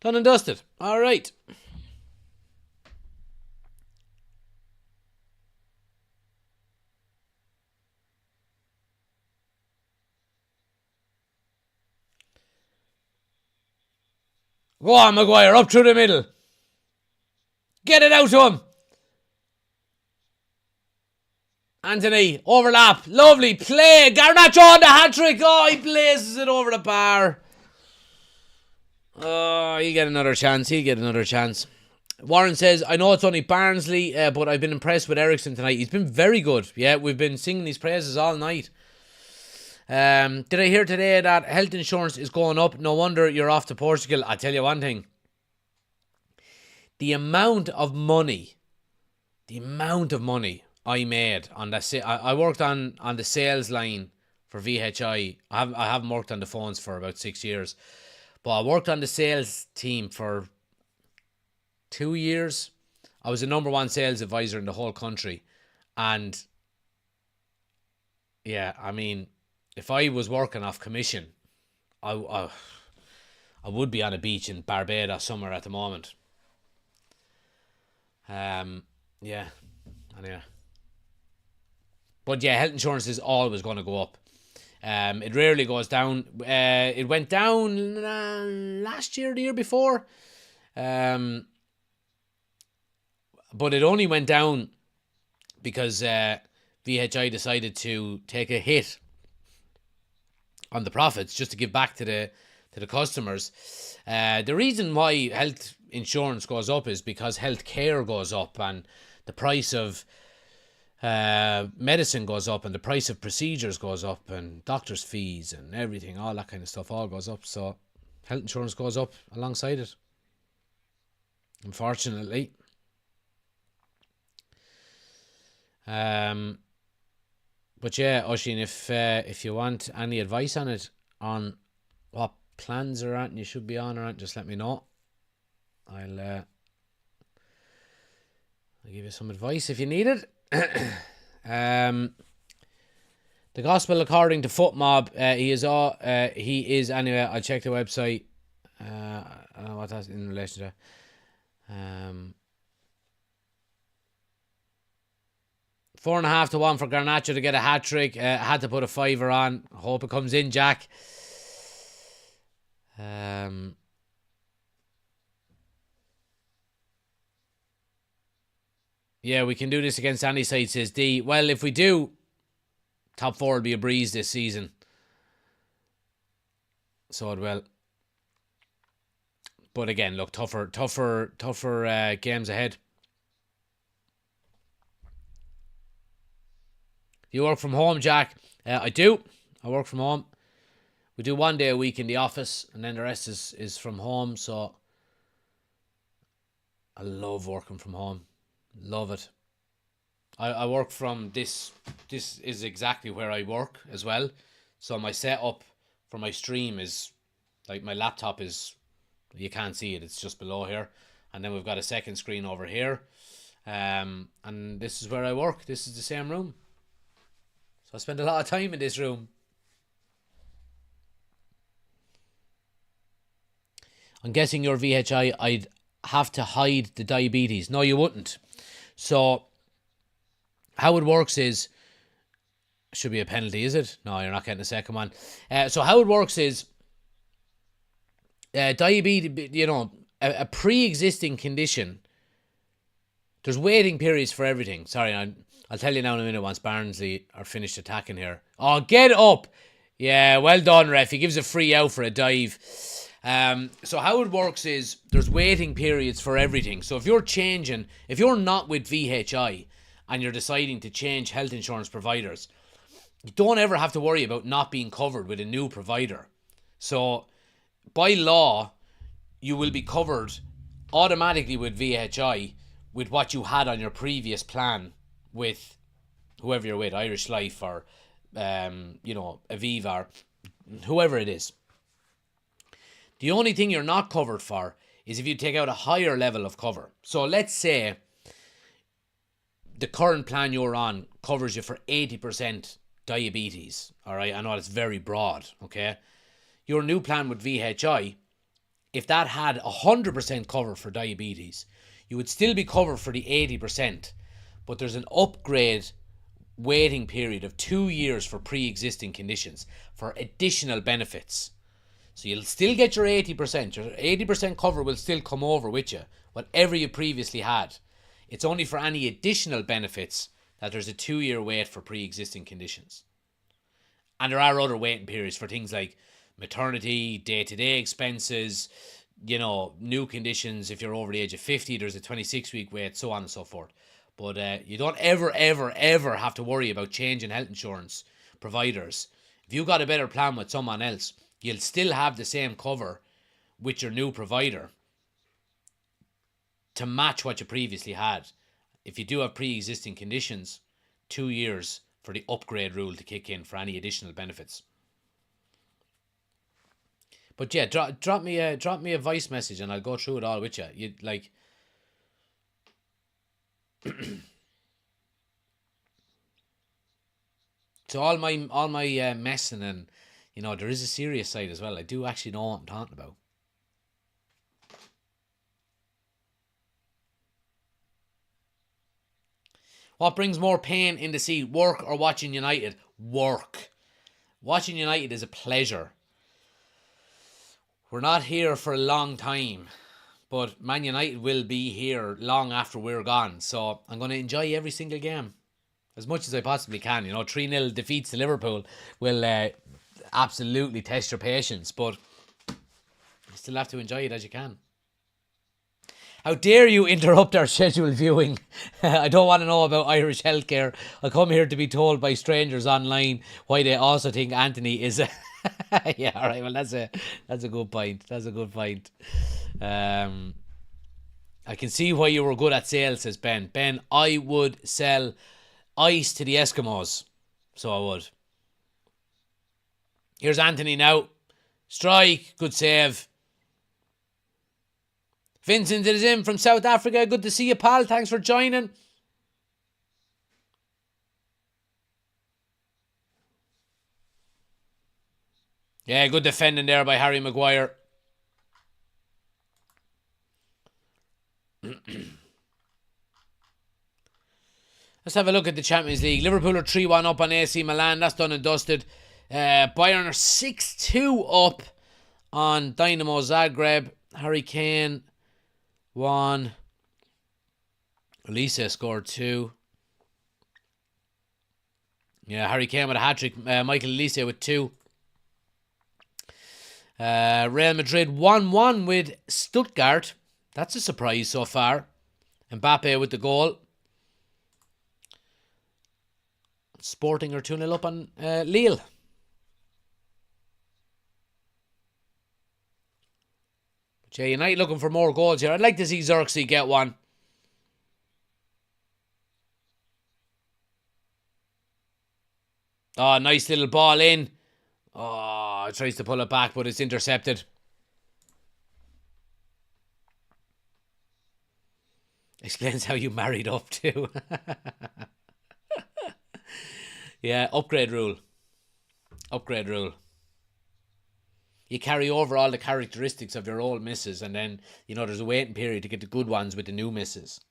Done and dusted. All right. Go on, Maguire, up through the middle. Get it out to him. Anthony, overlap. Lovely play. Garnacho on the hat-trick. Oh, he blazes it over the bar. Oh, he'll get another chance. Warren says, I know it's only Barnsley, but I've been impressed with Ericsson tonight. He's been very good. Yeah, we've been singing his praises all night. Did I hear today that health insurance is going up? No wonder you're off to Portugal. I'll tell you one thing. The amount of money I made on that. I worked on the sales line for VHI. I haven't worked on the phones for about 6 years. But I worked on the sales team for 2 years. I was the number one sales advisor in the whole country. And yeah, I mean, if I was working off commission, I would be on a beach in Barbados somewhere at the moment. Yeah. Anyway. But yeah, health insurance is always going to go up. It rarely goes down. It went down last year, the year before. But it only went down because VHI decided to take a hit on the profits just to give back to the customers. The reason why health insurance goes up is because health care goes up and the price of medicine goes up and the price of procedures goes up and doctors' fees and everything, all that kind of stuff all goes up. So health insurance goes up alongside it, unfortunately. But yeah, Oisín, if you want any advice on it, on what plans are at and you should be on or at, just let me know. I'll give you some advice if you need it. The Gospel according to Footmob, he is anyway. I'll check the website. I don't know what that's in relation to. 4.5 to 1 for Garnacho to get a hat trick. Had to put a fiver on. Hope it comes in, Jack. Yeah, we can do this against any side, says D. Well, if we do, top four will be a breeze this season. So it will. But again, look, tougher games ahead. You work from home, Jack? I do. I work from home. We do 1 day a week in the office, and then the rest is from home. So I love working from home. Love it. I work from this. This is exactly where I work as well. So my setup for my stream is like my laptop is. You can't see it. It's just below here, and then we've got a second screen over here. And this is where I work. This is the same room. So I spend a lot of time in this room. I'm guessing your VHI, I'd have to hide the diabetes. No, you wouldn't. So how it works is, should be a penalty, is it? No, you're not getting a second one. So how it works is, diabetes, a pre-existing condition, there's waiting periods for everything. Sorry, I'll tell you now in a minute once Barnsley are finished attacking here. Oh, get up! Yeah, well done, ref. He gives a free out for a dive. So how it works is there's waiting periods for everything. So if you're not with VHI and you're deciding to change health insurance providers, you don't ever have to worry about not being covered with a new provider. So by law, you will be covered automatically with VHI with what you had on your previous plan with whoever you're with, Irish Life or, Aviva or whoever it is. The only thing you're not covered for is if you take out a higher level of cover. So let's say the current plan you're on covers you for 80% diabetes. All right, I know it's very broad, okay? Your new plan with VHI, if that had 100% cover for diabetes, you would still be covered for the 80%, but there's an upgrade waiting period of 2 years for pre-existing conditions for additional benefits. So you'll still get your 80%. Your 80% cover will still come over with you, whatever you previously had. It's only for any additional benefits that there's a 2-year wait for pre-existing conditions. And there are other waiting periods for things like maternity, day-to-day expenses, new conditions. If you're over the age of 50, there's a 26-week wait, so on and so forth. But you don't ever, ever, ever have to worry about changing health insurance providers. If you got a better plan with someone else, you'll still have the same cover with your new provider to match what you previously had. If you do have pre-existing conditions, 2 years for the upgrade rule to kick in for any additional benefits. But yeah, drop me a voice message and I'll go through it all with you. You'd like. So all my messing and there is a serious side as well. I do actually know what I'm talking about. What brings more pain in the seat, work or watching United? Work. Watching United is a pleasure. We're not here for a long time, but Man United will be here long after we're gone. So I'm going to enjoy every single game as much as I possibly can. 3-0 defeats to Liverpool will absolutely test your patience, but you still have to enjoy it as you can. How dare you interrupt our scheduled viewing? I don't want to know about Irish healthcare. I come here to be told by strangers online why they also think Anthony is a... Yeah, all right, well, that's a good point. That's a good point. I can see why you were good at sales, says Ben. Ben, I would sell ice to the Eskimos. So I would. Here's Anthony now. Strike. Good save. Vincent is in from South Africa. Good to see you, pal. Thanks for joining. Yeah, good defending there by Harry Maguire. Let's have a look at the Champions League. Liverpool are 3-1 up on AC Milan. That's done and dusted. Bayern are 6-2 up on Dynamo Zagreb. Harry Kane 1. Elise scored 2. Yeah, Harry Kane with a hat-trick. Michael Elise with 2. Real Madrid 1-1 with Stuttgart. That's a surprise so far. Mbappe with the goal. Sporting are 2-0 up on Lille. Jay United looking for more goals here. I'd like to see Xerxes get one. Oh, nice little ball in. Oh, tries to pull it back, but it's intercepted. Explains how you married up too. Yeah, upgrade rule. Upgrade rule. You carry over all the characteristics of your old misses, and then, there's a waiting period to get the good ones with the new misses.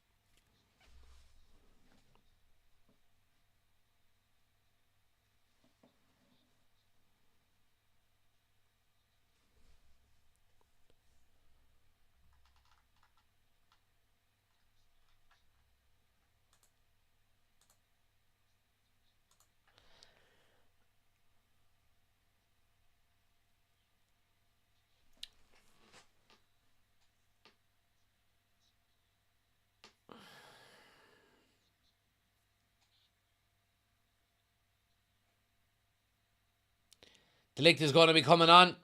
The Ligt is going to be coming on.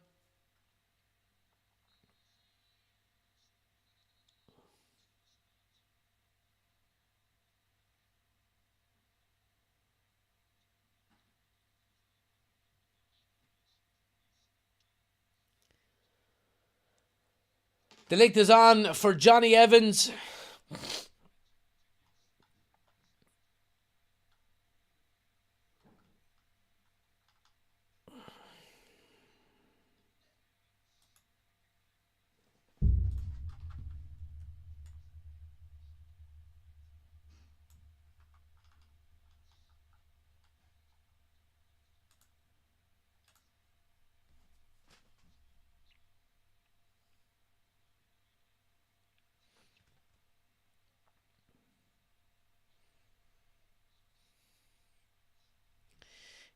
The licht is on for Johnny Evans.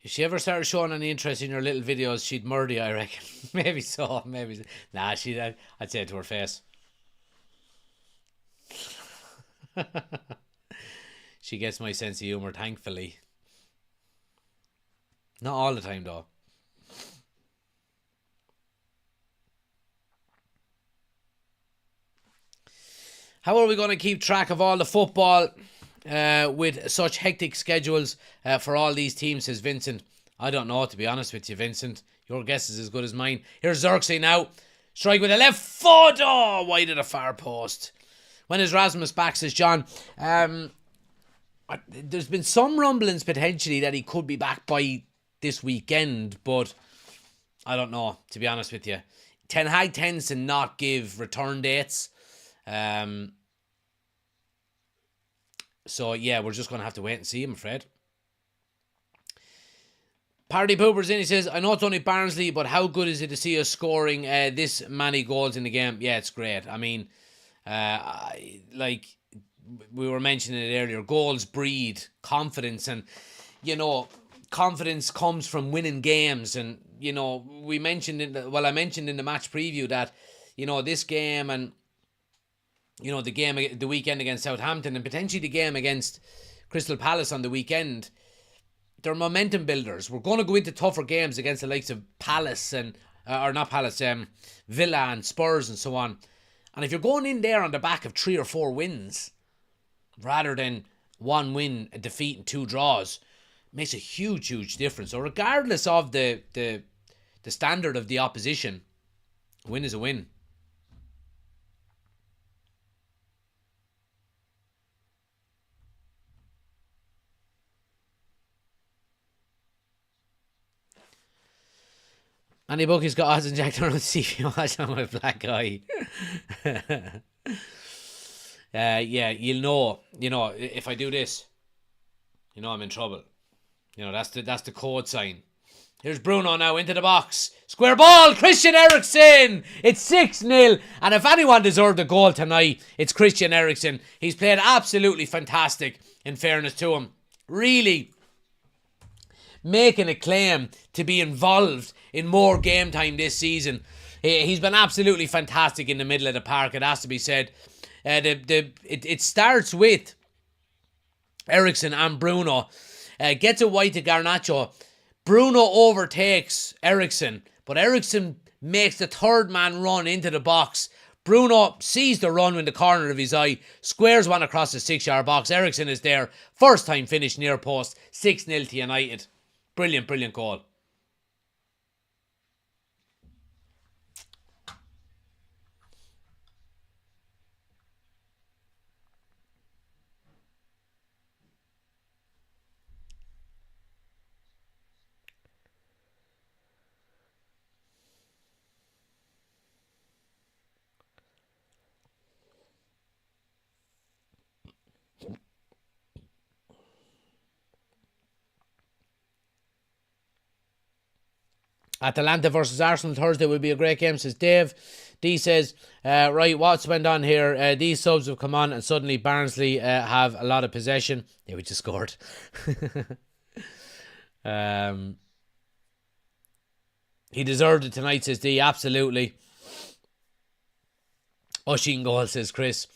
If she ever started showing any interest in your little videos, she'd murder you, I reckon. Maybe so, maybe. Nah, I'd say it to her face. She gets my sense of humour, thankfully. Not all the time, though. How are we going to keep track of all the football with such hectic schedules for all these teams, says Vincent? I don't know, to be honest with you, Vincent. Your guess is as good as mine. Here's Xerxes now. Strike with the left foot. Oh, wide of the far post. When is Rasmus back, says John? There's been some rumblings potentially that he could be back by this weekend, but I don't know, to be honest with you. Ten Hag tends to not give return dates. So, yeah, we're just going to have to wait and see, I'm afraid. Party Pooper's in, he says, I know it's only Barnsley, but how good is it to see us scoring this many goals in the game? Yeah, it's great. I mean, like we were mentioning it earlier, goals breed confidence, and, you know, confidence comes from winning games. And, you know, I mentioned in the match preview that, you know, this game and, you know, the weekend against Southampton and potentially the game against Crystal Palace on the weekend, they're momentum builders. We're going to go into tougher games against the likes of Palace and, Villa and Spurs and so on. And if you're going in there on the back of 3 or 4 wins, rather than 1 win, a defeat and 2 draws, it makes a huge, huge difference. So regardless of the standard of the opposition, a win is a win. Any bookie's got odds injector on CV on my black eye. Yeah, you'll know. You know, if I do this, you know I'm in trouble. You know, that's the code sign. Here's Bruno now into the box. Square ball, Christian Eriksen. It's 6-0. And if anyone deserved a goal tonight, it's Christian Eriksen. He's played absolutely fantastic, in fairness to him. Really making a claim to be involved in more game time this season. He's been absolutely fantastic in the middle of the park, it has to be said. It starts with Eriksen and Bruno. Gets it wide to Garnacho. Bruno overtakes Eriksen, but Eriksen makes the third man run into the box. Bruno sees the run in the corner of his eye, squares one across the 6-yard box. Eriksen is there. First time finish near post. 6-0 to United. Brilliant, brilliant goal. Atalanta versus Arsenal Thursday will be a great game, says Dave. D says, right, what's went on here? These subs have come on and suddenly Barnsley have a lot of possession. Yeah, we just scored. He deserved it tonight, says D. Absolutely. Oshin goal, says Chris.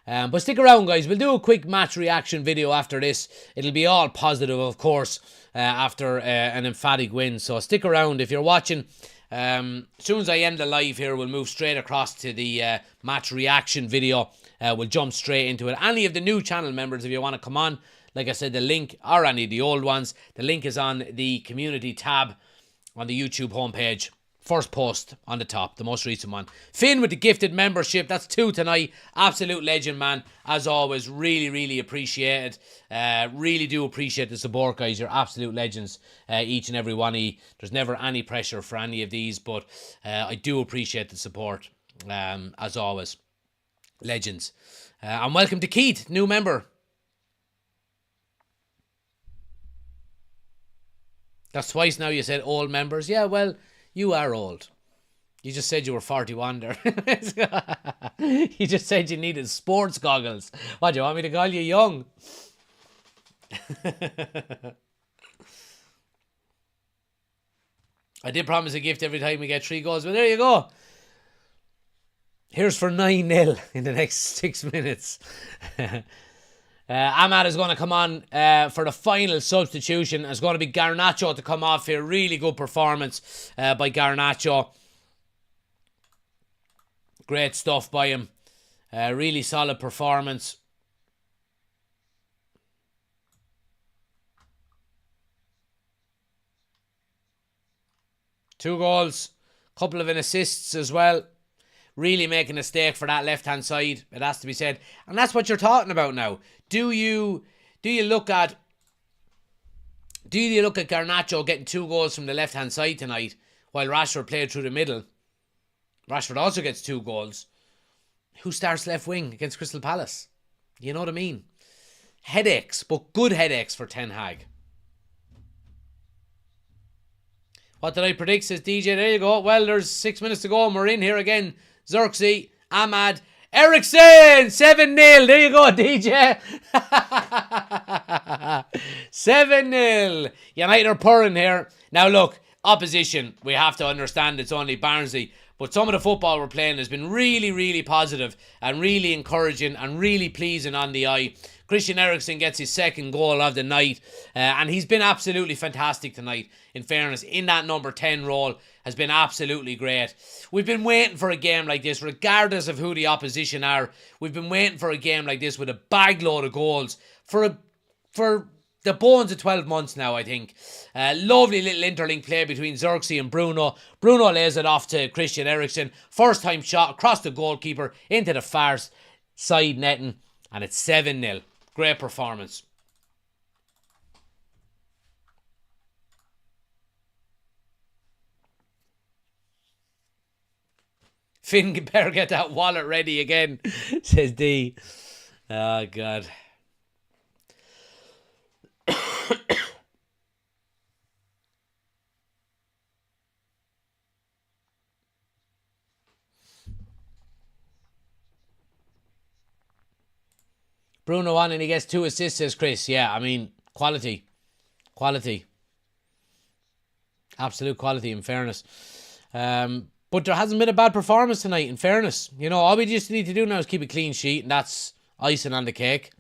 But stick around, guys. We'll do a quick match reaction video after this. It'll be all positive, of course, after an emphatic win. So stick around if you're watching. As soon as I end the live here, we'll move straight across to the match reaction video. We'll jump straight into it. Any of the new channel members, if you want to come on, like I said, the link, or any of the old ones, the link is on the community tab on the YouTube homepage. First post on the top, the most recent one. Finn with the gifted membership. That's 2 tonight. Absolute legend, man. As always, really, really appreciate it. Really do appreciate the support, guys. You're absolute legends, each and every one of you. There's never any pressure for any of these, but I do appreciate the support, as always. Legends. And welcome to Keith, new member. That's twice now you said old members. Yeah, well, you are old. You just said you were 41 there. You just said you needed sports goggles. What, do you want me to call you young? I did promise a gift every time we get 3 goals, but there you go. Here's for 9-0 in the next 6 minutes. Ahmad is going to come on for the final substitution. It's going to be Garnacho to come off here. Really good performance by Garnacho. Great stuff by him. Really solid performance. Two goals. Couple of assists as well. Really making a stake for that left-hand side, it has to be said. And that's what you're talking about now. Do you look at Garnacho getting 2 goals from the left-hand side tonight while Rashford played through the middle? Rashford also gets 2 goals. Who starts left wing against Crystal Palace? You know what I mean? Headaches, but good headaches for Ten Hag. What did I predict, says DJ? There you go. Well, there's 6 minutes to go and we're in here again. Xerxes, Ahmad, Ericsson, 7-0. There you go, DJ. 7-0. United are purring here. Now look, opposition, we have to understand it's only Barnsley. But some of the football we're playing has been really, really positive and really encouraging and really pleasing on the eye. Christian Eriksen gets his 2nd goal of the night. And he's been absolutely fantastic tonight, in fairness. In that number 10 role has been absolutely great. We've been waiting for a game like this, regardless of who the opposition are. We've been waiting for a game like this with a bag load of goals for the bones of 12 months now, I think. Lovely little interlink play between Xerxes and Bruno. Bruno lays it off to Christian Eriksen. First time shot across the goalkeeper into the far side netting. And it's 7-0. Great performance. Finn better get that wallet ready again, says D. Oh, God. Bruno on and he gets 2 assists, says Chris. Yeah, I mean, quality. Quality. Absolute quality, in fairness. But there hasn't been a bad performance tonight, in fairness. You know, all we just need to do now is keep a clean sheet, and that's icing on the cake.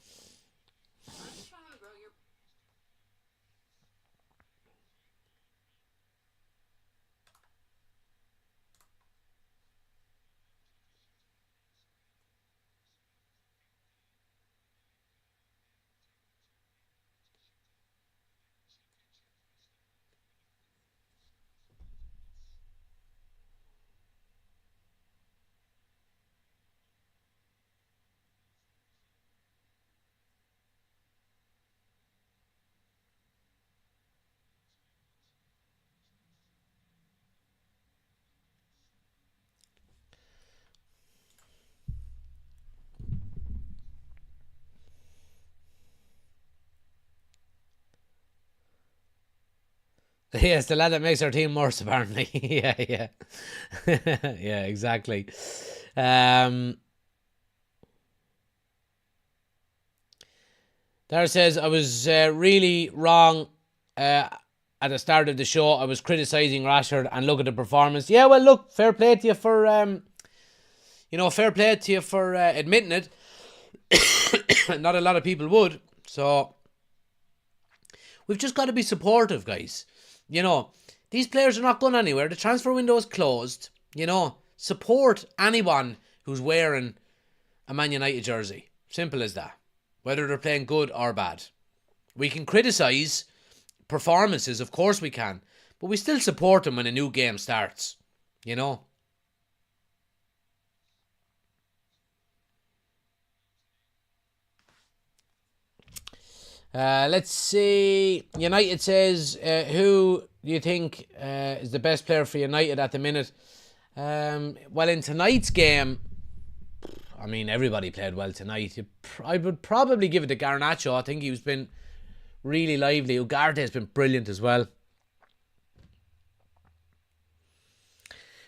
Yes, the lad that makes our team worse, apparently. Yeah. Yeah, exactly. Dara says, I was really wrong at the start of the show. I was criticising Rashford and look at the performance. Yeah, well, look, fair play to you for, admitting it. Not a lot of people would. So, we've just got to be supportive, guys. You know, these players are not going anywhere. The transfer window is closed. You know, support anyone who's wearing a Man United jersey. Simple as that. Whether they're playing good or bad. We can criticise performances, of course we can. But we still support them when a new game starts. you know. Let's see. United says, who do you think is the best player for United at the minute? Well, in tonight's game, I mean, everybody played well tonight. I would probably give it to Garnacho. I think he's been really lively. Ugarte has been brilliant as well.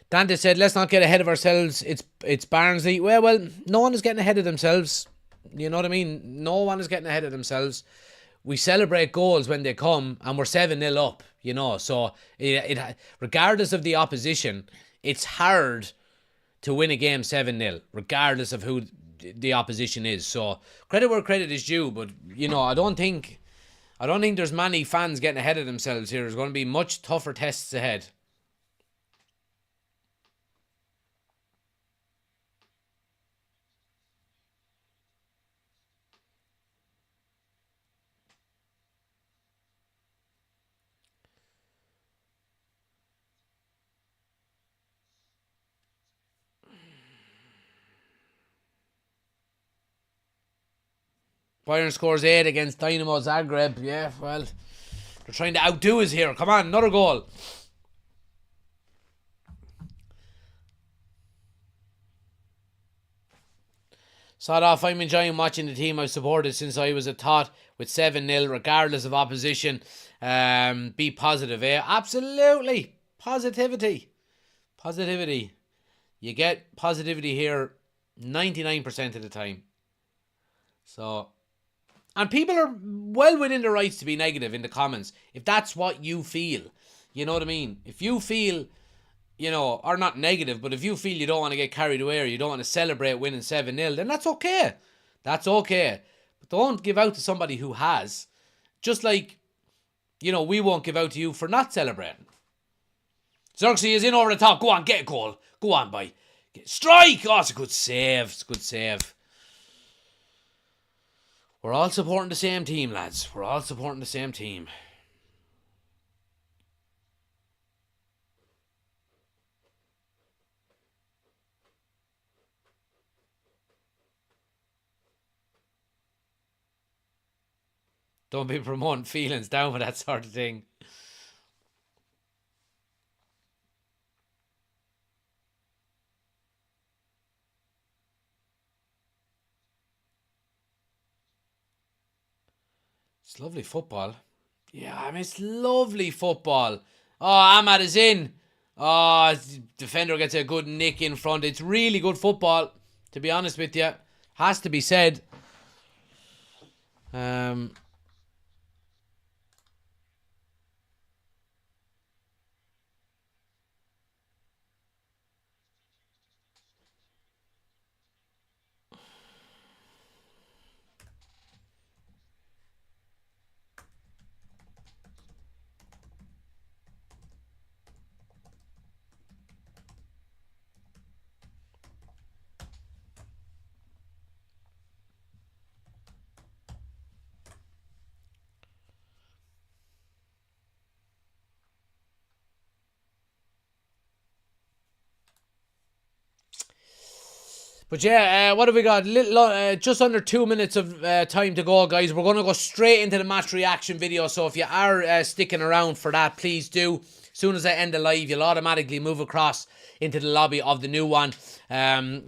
Dante said, let's not get ahead of ourselves. It's Barnsley. Well, no one is getting ahead of themselves. You know what I mean? No one is getting ahead of themselves. We celebrate goals when they come, and we're 7-0 up, you know. So, regardless of the opposition, it's hard to win a game 7-0, regardless of who the opposition is. So, credit where credit is due, but, you know, I don't think there's many fans getting ahead of themselves here. There's going to be much tougher tests ahead. Bayern scores 8 against Dynamo Zagreb. Yeah, well, they're trying to outdo us here. Come on, another goal. Sod off, I'm enjoying watching the team I've supported since I was a tot with 7-0, regardless of opposition. Be positive, eh? Absolutely. Positivity. Positivity. You get positivity here 99% of the time. So, and people are well within their rights to be negative in the comments if that's what you feel. You know what I mean? If you feel, you know, or not negative, but if you feel you don't want to get carried away or you don't want to celebrate winning 7-0, then that's okay. That's okay. But don't give out to somebody who has. Just like, you know, we won't give out to you for not celebrating. Xerxes is in over the top. Go on, get a goal. Go on, boy. Strike! Oh, it's a good save. It's a good save. We're all supporting the same team, lads. We're all supporting the same team. Don't be promoting feelings down with that sort of thing. It's lovely football. Yeah, I mean, it's lovely football. Oh, Ahmad is in. Oh, defender gets a good nick in front. It's really good football, to be honest with you. Has to be said. But yeah, what have we got? Just under 2 minutes of time to go, guys. We're going to go straight into the match reaction video. So if you are sticking around for that, please do. As soon as I end the live, you'll automatically move across into the lobby of the new one.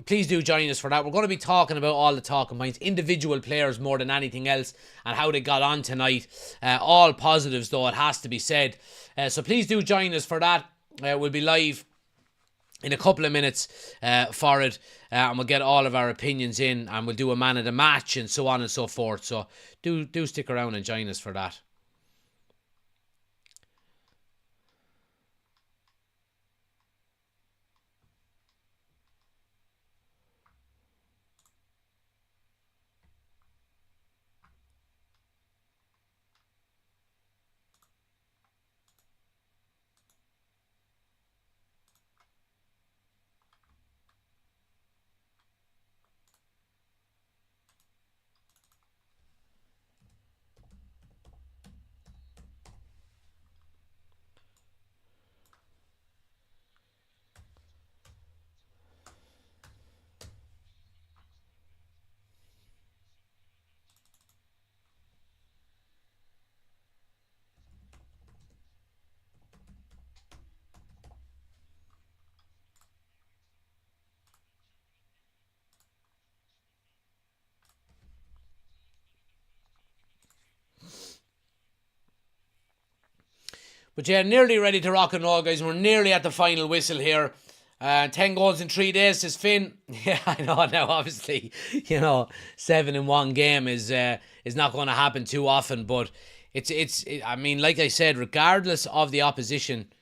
Please do join us for that. We're going to be talking about all the talking points, individual players more than anything else, and how they got on tonight. All positives, though, it has to be said. So please do join us for that. We'll be live in a couple of minutes for it, and we'll get all of our opinions in, and we'll do a man of the match and so on and so forth. So do stick around and join us for that. But yeah, nearly ready to rock and roll, guys. We're nearly at the final whistle here. 10 goals in 3 days, says Finn. Yeah, I know now, obviously, 7 in one game is not going to happen too often. But I mean, like I said, regardless of the opposition,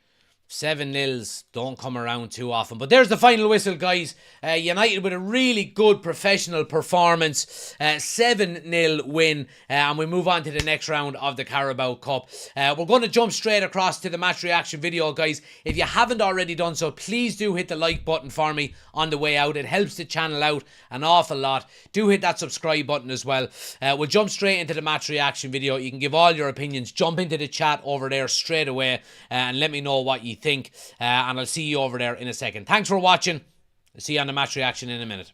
7-0s don't come around too often. But there's the final whistle, guys. United with a really good professional performance. 7-0 win. And we move on to the next round of the Carabao Cup. We're going to jump straight across to the match reaction video, guys. If you haven't already done so, please do hit the like button for me on the way out. It helps the channel out an awful lot. Do hit that subscribe button as well. We'll jump straight into the match reaction video. You can give all your opinions. Jump into the chat over there straight away and let me know what you think. And I'll see you over there in a second. Thanks for watching. I'll see you on the match reaction in a minute.